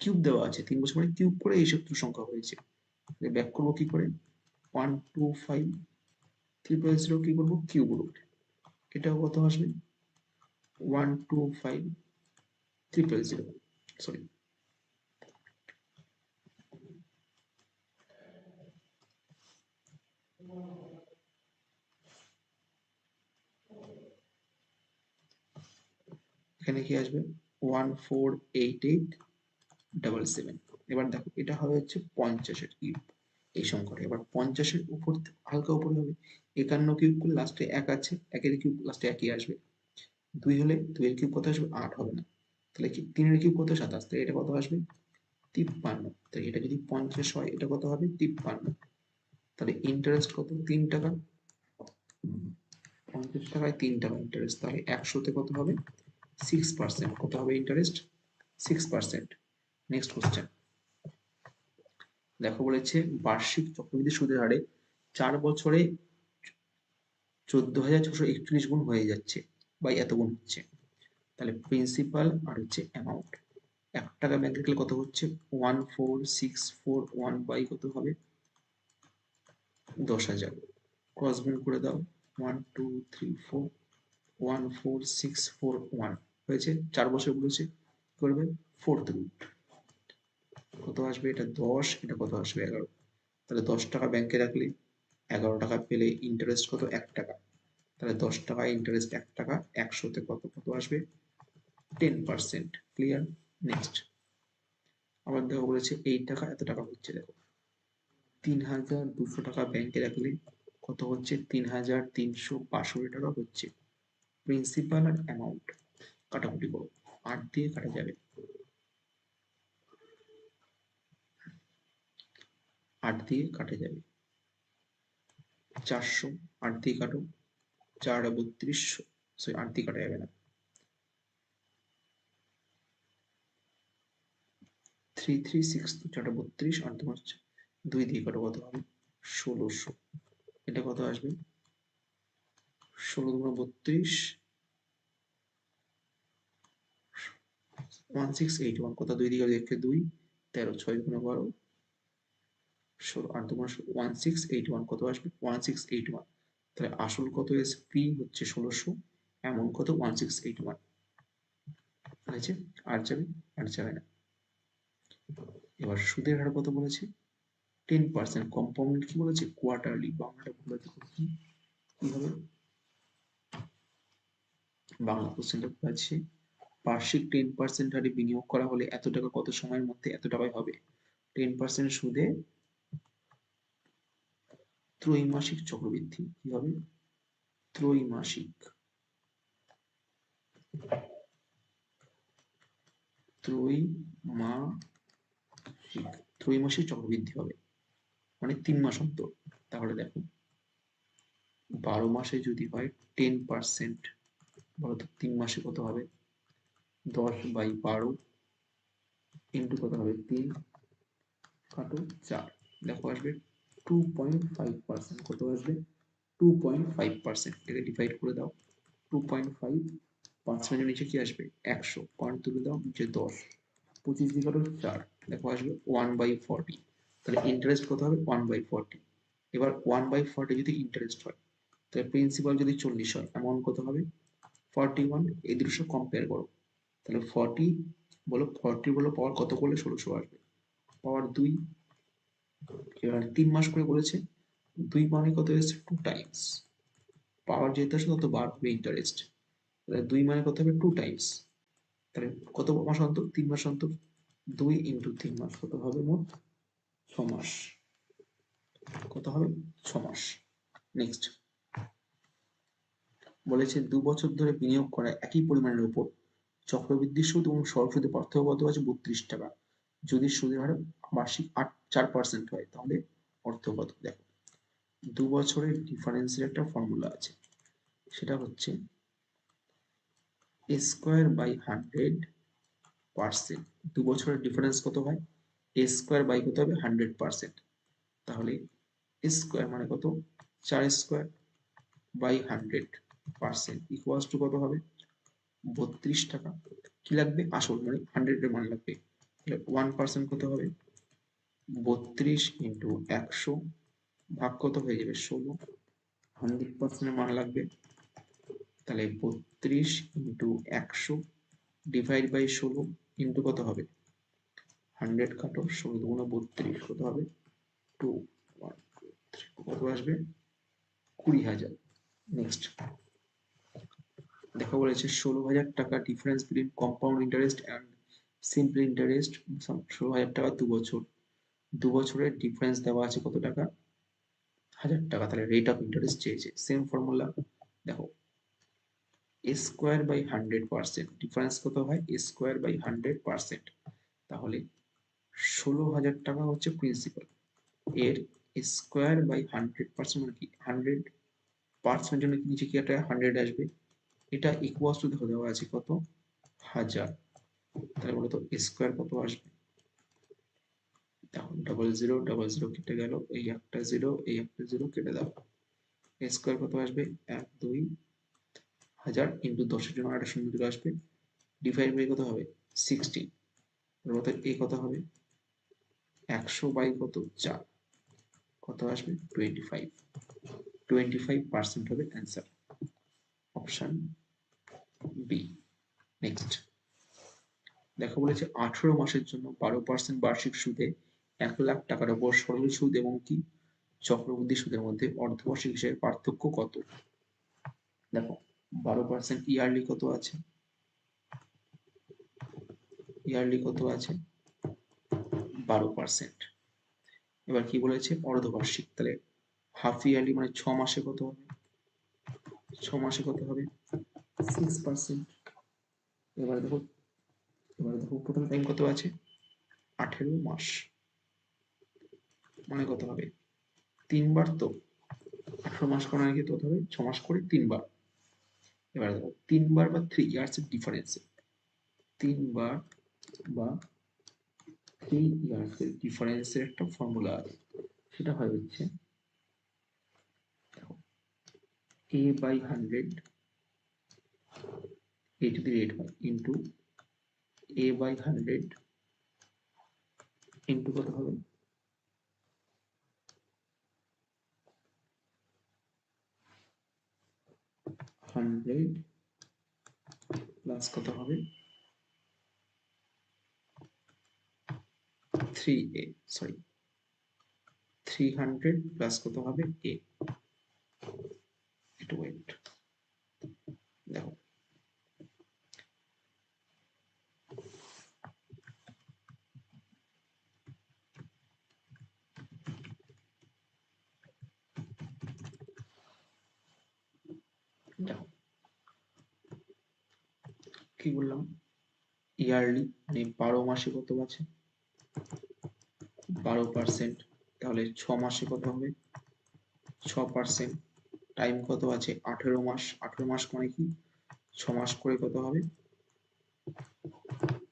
কিউব দেওয়া আছে 3 বছর মানে কিউব করে এই শত্রু সংখ্যা হয়েছে, ব্যাক করবো কি করে 125,000 কি করবো কিউব রুট, এটাও কত আসবে 125,000, সরি এখানে কি আসবে 14887, এবার দেখো এটা হবে হচ্ছে 50-এর কিউব, এই সংখ্যাটা এবার 50-এর উপর হালকা উপরে হবে, 51 কিউব করলে লাস্টে 1 আছে, 1-এর কিউব লাস্টে 1ই আসবে, 2 হলে 2-এর কিউব কত আসবে 8 হবে না, তাহলে কি 3-এর কিউব কত 27, তাহলে এটা কত আসবে 53, তাহলে এটা যদি 50 হয় এটা কত হবে 53, তাহলে ইন্টারেস্ট কত 3 টাকা, 50 টাকায় 3 টাকা ইন্টারেস্ট, তাহলে 100-তে কত হবে 6%, কত হবে ইন্টারেস্ট 6%। নেক্সট কোশ্চেন দেখো, বলেছে বার্ষিক চক্রবৃদ্ধি সুদের হারে 4 বছরে 14,641 গুণ হয়ে যাচ্ছে বা এত গুণ হচ্ছে, তাহলে প্রিন্সিপাল আর হচ্ছে অ্যামাউন্ট, 1 টাকা ব্যাংকে রাখলে কত হচ্ছে 14641 বাই কত হবে 10,000, ক্রস গুণ করে দাও 1 2 3 4 14641 হয়েছে, 4 বছর বলেছে, করবে ফোর্থ রুট, কত আসবে এটা 10, এটা কত আসবে 11, তাহলে 10 টাকা ব্যাংকে রাখলে 11 টাকা পেলে ইন্টারেস্ট কত 1 টাকা, তাহলে 10 টাকা ইন্টারেস্ট 1 টাকা, 100-তে কত কত আসবে 10%, ক্লিয়ার। নেক্সট আবার দেখো বলেছে এই টাকা এত টাকা হচ্ছে, দেখো 3,200 টাকা ব্যাংকে রাখলে কত হচ্ছে 3,362 টাকা হচ্ছে, প্রিন্সিপাল আর অ্যামাউন্ট কাটাকুটি করো, 8 দিয়ে কাটা যাবে, 8 দিয়ে কাটা যাবে 400, 8 দিয়ে কাটো 4 32, সরি 8 দিয়ে কাটা যাবে না, 336, 4 32, 8 তোমার 2 দিয়ে কাটো কত হবে 1600, এটা কত আসবে 16 32, 1681, কত 2 দিয়ে দেখে 2 13, 6 12, 16, 8 তোমার 1681, কত আসবে 1681, তাহলে আসল কত এসে পি হচ্ছে 1600, এমন কত 1681 হয়েছে। আর যাবে না। এবার সুদের হার কত বলেছে 10%, কম্পাউন্ড কি বলেছে কোয়ার্টারলি, বাংলাটা বলেছে কি হবে বাংলা কোশ্চেনটা বলেছে বার্ষিক 10% হারে বিনিয়োগ করা হলে এত টাকা কত সময়ের মধ্যে এত টাকায় হবে। 10% সুদে ত্রৈমাসিক চক্রবৃদ্ধি কি হবে ত্রৈমাসিক ত্রৈমাসিক চক্রবৃদ্ধি হবে, মানে 3 মাস অন্তর। তাহলে দেখো 12 মাসে যদি হয় 10%, বলো তো 3 মাসে কত হবে 10/12 ইন্টু কত হবে 3 কাটো 4, দেখো আসবে 2.5%। কত আসবে 2.5%। এটাকে ডিভাইড করে দাও 2.5, 5 মিনিটের নিচে কি আসবে 100, পয়েন্ট তুলে দাও নিচে 10, 25 দিয়ে কাটো 4, দেখো আসবে 1/40। তাহলে ইন্টারেস্ট কত হবে 1/40। এবার 1/40 যদি ইন্টারেস্ট হয়, তাহলে প্রিন্সিপাল যদি 40 হয়, অ্যামাউন্ট কত হবে 41। এই দুটো কম্পেয়ার করো, তাহলে 40 বলো পাওয়ার কত করলে 1600 আসবে, পাওয়ার 2। এবার 3 মাস করে বলেছে, 2 মানে কত এসেছে 2 টাইমস, পাওয়ার যেহেতু আসে তত বার হবে ইন্টারেস্ট, তাহলে 2 মানে কত হবে 2 টাইমস। তাহলে কত মাস অন্তর 3 মাস অন্তর, 2 ইন্টু 3 মাস কত হবে মোট 6 মাস, কত হবে 6 মাস। নেক্সট বলেছে 2 বছর ধরে বিনিয়োগ করা একই পরিমাণের উপর চক্রবৃদ্ধি সুদ এবং সরল সুদের পার্থক্য কত আছে 32 টাকা। যদি সুদের হার বার্ষিক 4% হয় তাহলে অর্থ কত। দেখো 2 বছরের ডিফারেন্সের একটা ফর্মুলা আছে, সেটা হচ্ছে a স্কয়ার বাই 100%। 2 বছরের ডিফারেন্স কত হয় a স্কয়ার বাই কত হবে 100%। তাহলে a স্কয়ার মানে কত 4 স্কয়ার বাই 100% ইকুয়ালস টু কত হবে 32 টাকা। কি লাগবে আসল মানে 100 এর মান লাগবে, তাহলে 1% কত হবে 32 ইন্টু 100 ভাগ কত হয়ে যাবে 16, 100% এর মান লাগবে, তাহলে 32 ইন্টু 100 ডিভাইড বাই 16 ইন্টু কত হবে 100 কাটো 16 দুগুণে 32, কত হবে 2 1 2 3, কত আসবে 20,000। নেক্সট দেখো বলেছে 16,000 টাকা difference between compound interest and simple interest, 16,000 টাকা 2 বছর, 2 বছরের ডিফারেন্স দেওয়া আছে কত টাকা 1000 টাকা। তাহলে রেট অফ ইন্টারেস্ট চেয়েছে, সেম ফর্মুলা। দেখো a স্কয়ার বাই 100%, ডিফারেন্স কত হয় a স্কয়ার বাই 100%, তাহলে 16,000 টাকা হচ্ছে প্রিন্সিপাল, এর স্কয়ার বাই 100% মানে কি 100% জন্য নিচে কি একটা 100 আসবে, এটা ইকুয়ালস টু দেখো দেওয়া আছে কত 1000, তাহলে বলতো স্কয়ার কত আসবে, দেখো 0000 কেটে গেল, এই একটা 0 এই একটা 0 কেটে দাও, স্কয়ার কত আসবে 1 2 1000 ইন্টু 10 এর জন্য একটা শূন্য চলে আসবে, ডিভাইড বাই কত হবে 60, তাহলে এই কত হবে 100 বাই কত 4, কত আসবে 25% হবে অ্যান্সার, অপশন বি। নেক্সট দেখো বলেছে 18 মাসের জন্য 12% বার্ষিক সুদে 1 লাখ টাকার উপর সরল সুদ এবং কি চক্রবৃদ্ধি সুদের মধ্যে অর্ধবার্ষিক হিসেবে পার্থক্য কত। দেখো 12% ইয়ারলি কত আছে, ইয়ারলি কত আছে 12%। এবার কি বলেছে অর্ধবার্ষিক, তাহলে হাফ ইয়ারলি মানে 6 মাসে কত হবে 6 মাসে কত হবে 6%। এবার দেখো টোটাল টাইম কত আছে 18 মাস, মানে কত হবে 3 বার, তো 18 মাস করে নাকি কত হবে 6 মাস করে 3 বার। এবার দেখো 3 বার বা 3 ইয়ার্স এর ডিফারেন্স, 3 বার বা 3 ইয়ার্স এর ডিফারেন্সের একটা ফর্মুলা আছে, সেটা হয় হচ্ছে a বাই 100 a যদি রেট হয় ইন্টু a বাই 100 ইন্টু কত হবে 100 প্লাস কত হবে 3a, সরি 300 প্লাস কত হবে a, একটু ওয়েট, দেখো দেখো কি বললাম, ইয়ারলি মানে 12 মাসে কত আছে 12%, তাহলে 6 মাসে কত হবে 6%, টাইম কত আছে 18 মাস, 18 মাস মানে কি 6 মাস করে কত হবে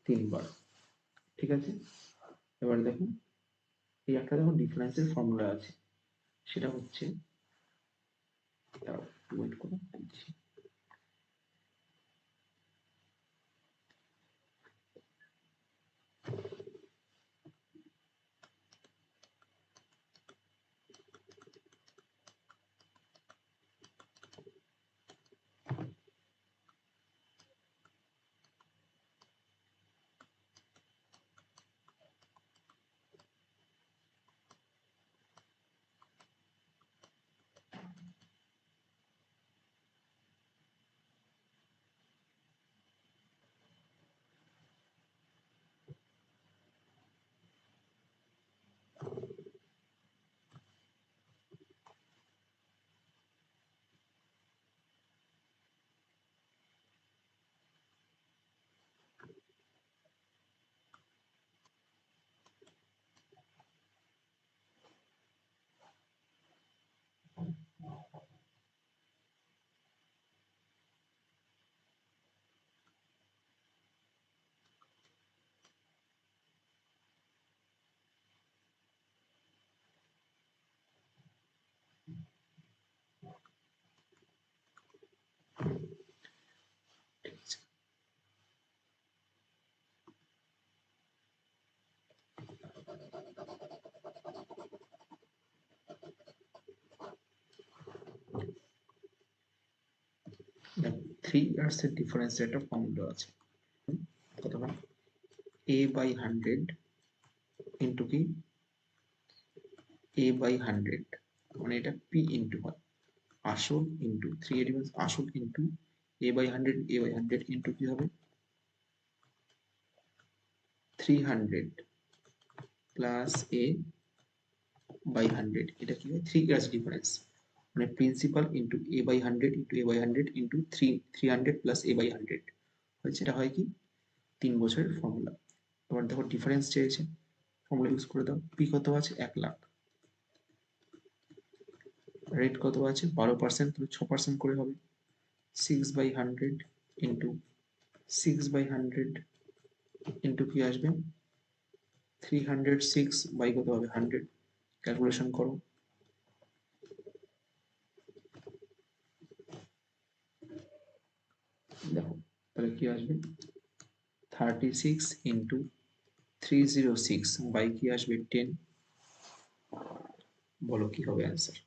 3 বার, ঠিক আছে। এবার দেখো এই একটা দেখো ডিফারেন্সের ফর্মুলা আছে, সেটা হচ্ছে ওয়েট করো দিচ্ছি। ঠিক আছে, দেখো 3 ইয়ার্স এর ডিফারেন্স একটা ফর্মুলা আছে, কত হয় a বাই 100 ইন্টু কি a বাই 100, মানে এটা p ইন্টু হয় আসল ইন্টু 3 এর ডিফারেন্স আসল into a by 100, a by 100 into কি হবে 300 প্লাস a বাই 100, এটা কি হয় 3 ইয়ার্স ডিফারেন্স, মানে principal into a by 100 into a by 100 into 300 plus a by 100 হয়েছে, এটা হয় কি 3 বছরের ফর্মুলা। এবার দেখো ডিফারেন্স চেয়েছে, ফর্মুলা ইউজ করে দাও, পি কত আছে 1 লাখ, রেট কত আছে 12%, তাহলে 6% করে হবে 6 বাই 100 ইন্টু 6 বাই 100 ইন্টু কি আসবে 306 বাই কত হবে 100, ক্যালকুলেশন করো, দেখো তাহলে কি আসবে 36 ইন্টু 306 বাই কি আসবে 10, বলো কি হবে অ্যান্সার।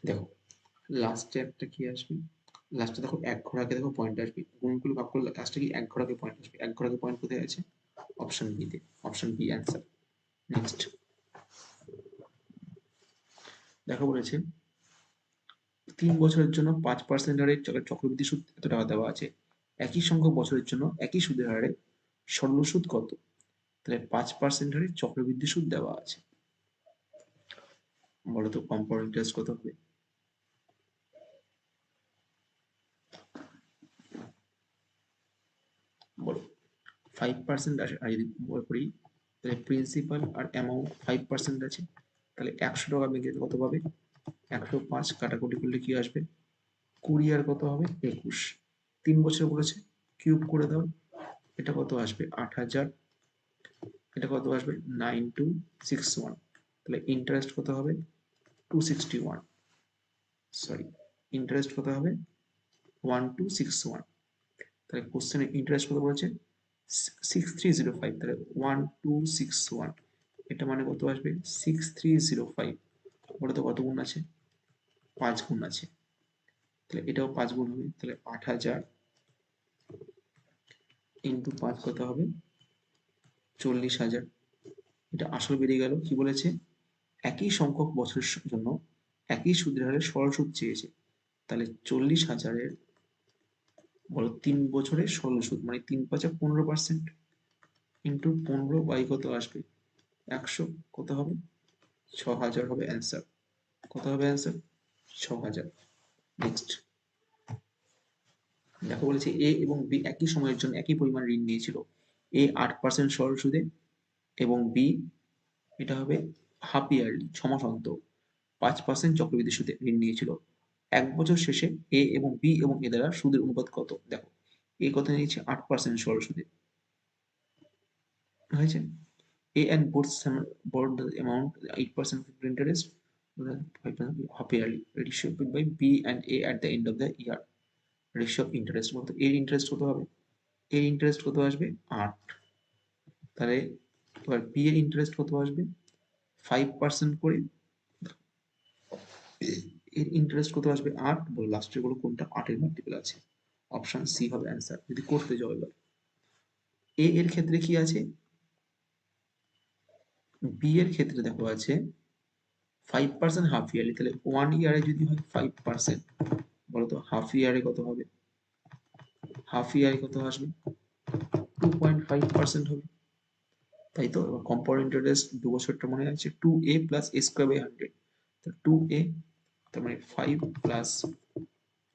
দেখো লাস্টে একটা কি আসবে, লাস্টে দেখো এক ঘর আগে দেখো পয়েন্ট আসবে, গুণগুলো ভাগ করলে লাস্টে কি এক ঘর আগে পয়েন্ট আসবে, এক ঘর আগে পয়েন্ট কোথায় আছে অপশন বি তে, অপশন বি অ্যান্সার। নেক্সট দেখো বলেছে 3 বছরের জন্য 5% হারে চক্রবৃদ্ধি সুদ এত টাকা দেওয়া আছে, একই সংখ্যক বছরের জন্য একই সুদের হারে সরল সুদ কত, তাহলে 5% হারে চক্রবৃদ্ধি সুদ দেওয়া আছে, বলো তো কম্পাউন্ড ইন্টারেস্ট কত হবে, বলো 5% আছে, আর যদি করি তাহলে প্রিন্সিপাল আর অ্যামাউন্ট 5% আছে, তাহলে 100 টাকা ব্যাংকে কত পাবে 105, কাটাকুটি করলে কি আসবে 20 আর কত হবে 21, 3 বছর বলেছে কিউব করে দাও, এটা কত আসবে 8000, এটা কত আসবে 9261, তাহলে ইন্টারেস্ট কত হবে 261, সরি ইন্টারেস্ট কত হবে 1261, তাহলে কোশ্চেনে ইন্টারেস্ট কত বলেছে 6305, তাহলে 1261, এটা মানে কত আসবে 6305, বলে তো কত গুণ আছে 5 গুণ আছে, তাহলে এটাও 5 গুণ হবে, তাহলে 8,000 ইন্টু 5 কত হবে 40,000। এটা আসল বেরিয়ে গেল। কি বলেছে, একই সংখ্যক বছরের জন্য একই সুদের হারে সরল সুদ চেয়েছে, তাহলে 40,000-এর বলো 3 বছরের সরল সুদ মানে 3×5 15% ইন্টু 15 বাই কত আসবে 100, কত হবে 6,000 হবে অ্যান্সার। কত হবে অ্যান্সার 6,000। নেক্সট দেখো বলেছে এ এবং বি একই সময়ের জন্য একই পরিমাণ ঋণ নিয়েছিল। এ 8% সরল সুদে এবং বি এটা হবে হাফ ইয়ারলি 6 মাস অন্তর 5% চক্রবৃদ্ধি সুদে ঋণ নিয়েছিল। 1 বছর শেষে এ এবং বি এবং এ দ্বারা সুদের অনুপাত কত। দেখো এ কত নিয়েছে 8% সরল সুদে হয়েছে। A and both borrowed the amount 8% interest 5% half yearly ratio paid by B and A at the end of the year ratio of interest বলতো এর ইন্টারেস্ট কত হবে, এর ইন্টারেস্ট কত আসবে 8, তাহলে এবার বি এর ইন্টারেস্ট কত আসবে 5% করে, এর ইন্টারেস্ট কত আসবে 8, বলো লাস্টের গুলো কোনটা 8 এর মাল্টিপল আছে, অপশন সি হবে অ্যান্সার। যদি করতে যাও এবার এ এর ক্ষেত্রে কি আছে, বি এর ক্ষেত্রে দেখো আছে 5% হাফ ইয়ারলি, তাহলে 1 ইয়ারে যদি হয় 5% বলতো হাফ ইয়ারে কত হবে, হাফ ইয়ারে কত আসবে 2.5% হবে, তাই তো। কম্পাউন্ড ইন্টারেস্ট 2 বছরটা মনে আছে 2a plus a square by 100, তো 2a তার মানে 5 প্লাস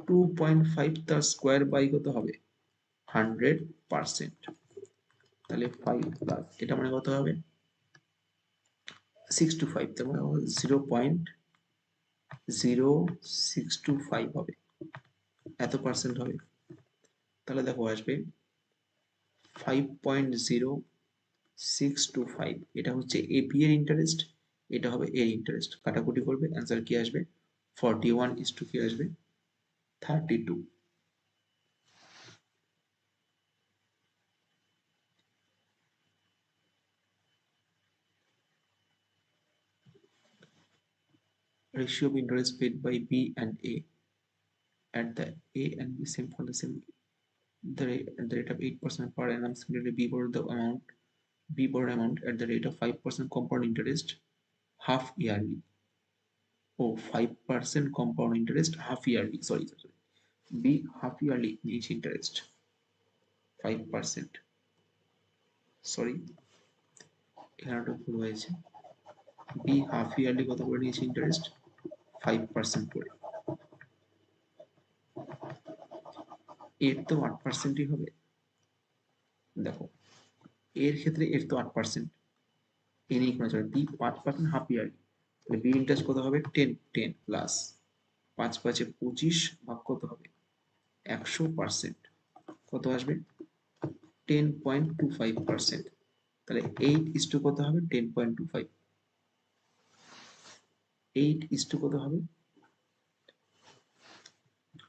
2.5 তার স্কয়ার বাই কত হবে 100%, তাহলে 5 প্লাস এটা মানে কত হবে 625, তার মানে 0.0625 হবে, এত পার্সেন্ট হবে। তাহলে দেখো আসবে 5.0625, এটা হচ্ছে এপি এর ইন্টারেস্ট, এটা হবে এর ইন্টারেস্ট, কাটাকুটি করবে অ্যান্সার কি আসবে 41 কি আসবে 32। Ratio of interest paid by B and A at the A and B same for the same at the rate of 8% per annum. Similarly, B borrowed amount at the rate of 5% compound interest half yearly. Oh, 5% compound interest half yearly. Sorry. B half yearly নিয়েছে interest 5%, sorry এখানে একটা ভুল হয়েছে, B half yearly কত করে নিয়েছে interest 5% করে, এর তো 8%ই হবে। দেখো এর ক্ষেত্রে এর তো 8%, এ নিয়ে কোনো চলে, বি 5% হাফ ইয়ারলি, তাহলে বি ইন্টারেস্ট কত হবে 10 প্লাস 5×5 = 25 ভাগ কত হবে 100%, কত আসবে 10.25%, তাহলে 8 কত হবে 10.25, 8 কত হবে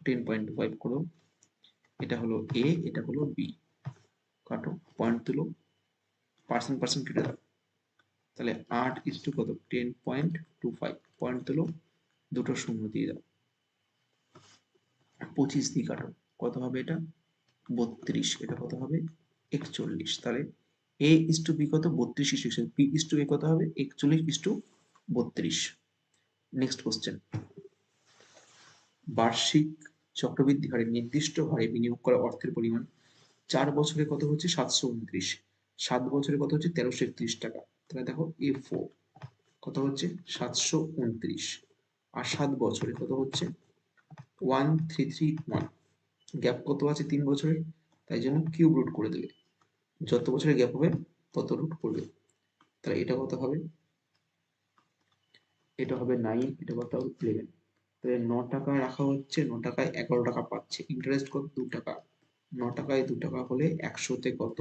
10.25 করো, এটা হলো এ এটা হলো বি, কাটো পয়েন্ট তুলো পার্সেন্ট পার্সেন্ট কেটে দাও, তাহলে 8 কত 10.25 পয়েন্ট তুলো দুটো শূন্য দিয়ে দাও, 25 দিয়ে কাটো কত হবে এটা 32, এটা কত হবে 41, তাহলে A/B কত 32 B/A কত হবে 41/32। নেক্সট কোশ্চেন, বার্ষিক চক্রবৃদ্ধি হারে নির্দিষ্ট হারে বিনিয়োগ করা অর্থের পরিমাণ 4 বছরে কত হচ্ছে 729, 7 বছরে কত হচ্ছে 1331 টাকা, তাহলে দেখো A4 কত হচ্ছে 729 আর 7 বছরে কত হচ্ছে 1331, গ্যাপ কত আছে 3 বছরের, তাই জন্য কিউব রুট করে দেবে, যত বছরের গ্যাপ হবে তত রুট করবে, তাহলে এটা কত হবে, এটা হবে 9, এটা কত হবে 11, তাহলে 9 টাকা রাখা হচ্ছে, 9 টাকায় 11 টাকা পাচ্ছে, ইন্টারেস্ট কত 2 টাকা, 9 টাকায় 2 টাকা হলে 100 তে কত,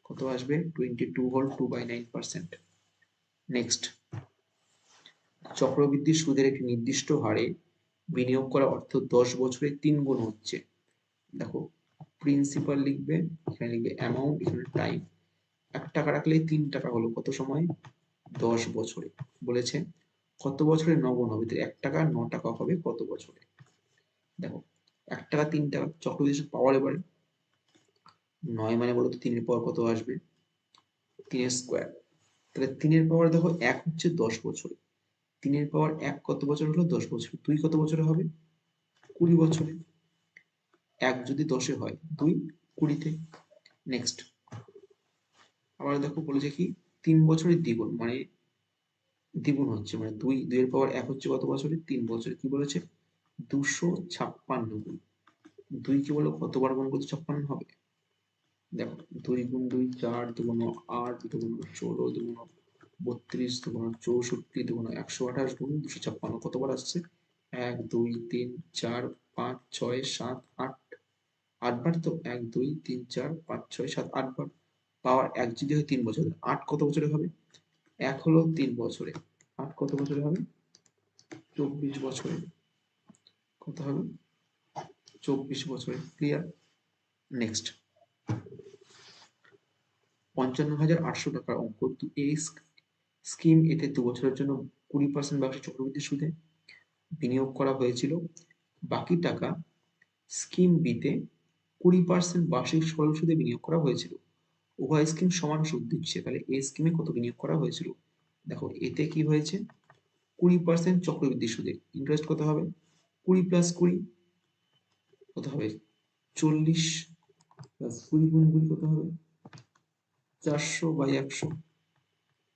কত আসবে 22 হোল 2/9%। নেক্সট, চক্রবৃদ্ধি সুদের একটি নির্দিষ্ট হারে বিনিয়োগ করা অর্থ 10 বছরে 3 গুণ হচ্ছে। দেখো প্রিন্সিপাল লিখবে, এখানে লিখবে অ্যামাউন্ট, এখানে টাইম, 1 টাকা রাখলে 3 টাকা হলো কত সময় 10 বছরে বলেছে, কত বছরে নগণ হবে? 1 টাকা 9 টাকা হবে কত বছরে? দেখো 1 টাকা 3 টাকা চক্রবৃদ্ধি পাওয়ার, এবারে 9 মানে বলো তো 3 এর পাওয়ার কত আসবে? 3 এর স্কোয়ার। তাহলে 3 এর পাওয়ার দেখো 1 হচ্ছে 10 বছরে, 3 এর পাওয়ার 1 কত বছর হলো? 10 বছর। 2 কত বছরে হবে? 20 বছরে। 1 যদি 10 এ হয়, 2 20 তে। নেক্সট আবার দেখো বলেছে কি 3 বছরের দ্বিগুণ, মানে দ্বিগুণ হচ্ছে, মানে 2 এর পাওয়ার 1 হচ্ছে কত বছরে? 3 বছরে। কি বলেছে? 256 গুণ। 2 কে বলো কতবার গুণ করতে 56 হবে? দেখো 2 গুণ 2 4, 2 8, 2 16, 2 32, 2 64, 2 128 গুণ 256 কতবার আসছে? 1 2 3 4 5 6 7 8, 8 বার তো। 1 2 3 4 5 6 7 8 বার। পাওয়ার 1 যদি হয় 3 বছরে, 8 কত বছরে হবে? 1 হলো 3 বছরে, 8 কত বছরে হবে? 24 বছরে। কত হবে? 24 বছরে। ক্লিয়ার? নেক্সট 55,800 টাকার অঙ্ক। এই স্কিম এতে 2 বছরের জন্য 20% বার্ষিক চক্রবৃদ্ধি সুদে বিনিয়োগ করা হয়েছিল। বাকি টাকা স্কিম বিতে 20% বার্ষিক সরল সুদে বিনিয়োগ করা হয়েছিল। উভয় স্কিম সমান সুদ দিচ্ছে, তাহলে এই স্কিমে কত বিনিয়োগ করা হয়েছিল? দেখো এতে কি হয়েছে? 20% চক্রবৃদ্ধি সুদে ইন্টারেস্ট কত হবে? 20 প্লাস 20 কত হবে? 40 প্লাস 20 গুণ 20 কত হবে? 400/100।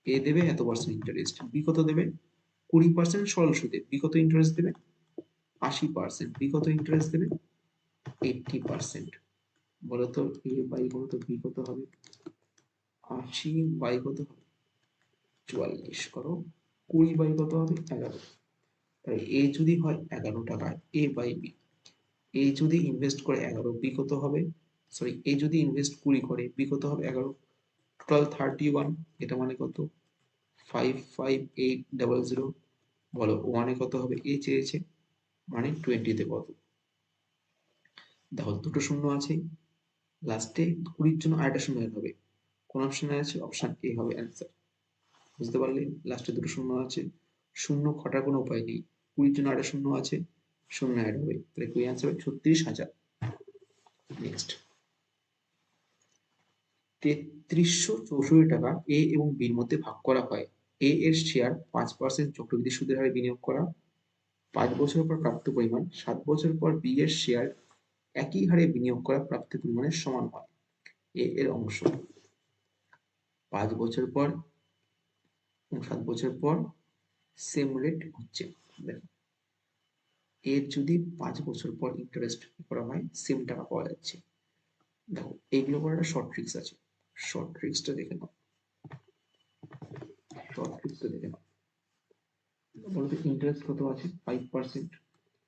এ দেবে এত পার্সেন্ট ইন্টারেস্ট, বি কত দেবে? 20% সরল সুদে বি কত ইন্টারেস্ট দেবে? 80%। বি কত ইন্টারেস্ট দেবে? 80%। বলতো এ বাই বলতো বি কত হবে? 80 বাই কত হবে? 44 করো, 20 বাই কত হবে? 11। তাই এ যদি হয় 11 টাকা, এ বাই বি। এ যদি ইনভেস্ট করে 11, বি কত হবে? সরি, এ যদি ইনভেস্ট 20 করে, বি কত হবে? 11। টোটাল 31। এটা মানে কত? 55800। বলো ওয়ানে কত হবে? এ চেয়েছে, মানে 20 তে কত? দেখো দুটো শূন্য আছে, লাস্টে 20 জন্য আরেকটা শূন্য হবে। কোন অপশনে আছে? অপশন এ হবে অ্যান্সার। বুঝতে পারলে? লাস্টে দুটো শূন্য আছে, শূন্য ঘটার কোনো উপায় নেই। 20 জন্য আরেকটা শূন্য আছে, শূন্য অ্যাড হবে, তাহলে কি অ্যান্সার হবে? 36,000। নেক্সট 3364 টাকা এ এবং বির মধ্যে ভাগ করা হয়। এ এর শেয়ার 5% চক্রবৃদ্ধি সুদের হারে বিনিয়োগ করা। 5 বছর পর প্রাপ্ত পরিমাণ 7 বছর পর বি এর শেয়ার একই হারে বিনিয়োগ করা প্রাপ্ত পরিমাণের সমান হয়। এ এর অংশ 5 বছর পর এবং 7 বছর পর সেম রেট হচ্ছে। দেখো এর যদি 5 বছর পর ইন্টারেস্ট করা হয়, সেম টাকা পাওয়া যাচ্ছে। দেখো এইগুলো করার একটা শর্ট ট্রিক্স আছে, শর্ট ট্রিক্সটা দেখে নাও। শর্ট ট্রিক্সটা দেখে নাও। বলতো ইন্টারেস্ট কত আছে? 5%।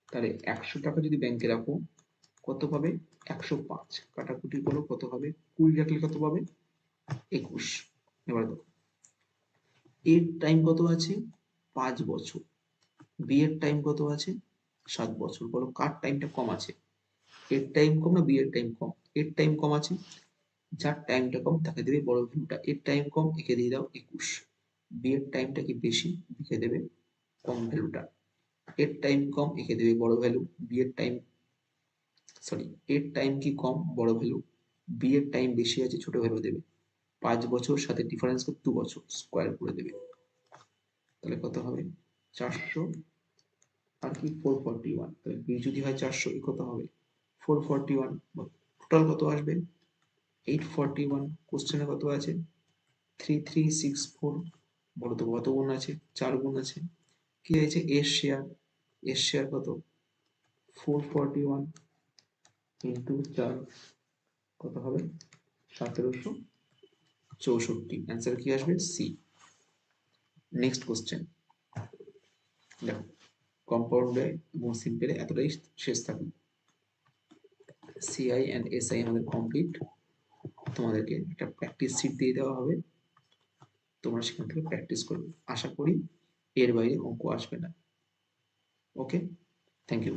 তাহলে 100 টাকা যদি ব্যাংকে রাখো কত পাবে? 105। কাটাকুটি করো কত হবে? 20 রাখলে কত পাবে? 21। এবার দেখো এর টাইম কত আছে? 5 বছর। বি এর টাইম কত আছে? 7 বছর। বলো কার টাইমটা কম আছে? এর টাইম কম না বি এর টাইম কম? এর টাইম কম আছে, যার টাইমটা কম তাকে দেবে বড় ভ্যালুটা। এর টাইম কম, একে দিয়ে দাও 21। বি এর টাইমটা কি বেশি, বিকে দেবে কম ভ্যালুটা। এর টাইম কম, একে দেবে বড় ভ্যালু। বি এর টাইম সরি এর টাইম কি কম, বড় ভ্যালু। বি এর টাইম বেশি আছে, ছোট ভ্যালু দেবে। 5 বছর সাথে ডিফারেন্স 2 বছর, স্কোয়ার করে দেবে। তাহলে কত হবে? 400 আর কি 441। তাহলে বি যদি হয় 400, এ কত হবে? 441। টোটাল কত আসবে? 841। কোশ্চেনে কত আছে? 3364। বলো তো কত গুণ আছে? 4 গুণ আছে। কি হয়েছে? এর শেয়ার, এর শেয়ার কত? 441 ইন্টু 4 কত হবে? 1764। অ্যান্সার কি আসবে? সি। নেক্সট কোশ্চেন দেখো, কম্পাউন্ডে এবং সিম্পলে এতটাই শেষ থাকুন। সিআই অ্যান্ড এসআই আমাদের কমপ্লিট। তোমাদেরকে একটা প্র্যাকটিস শিট দিয়ে দেওয়া হবে, তোমরা সেখান থেকে প্র্যাকটিস করবে। আশা করি এর বাইরে অঙ্ক আসবে না। ওকে, থ্যাংক ইউ।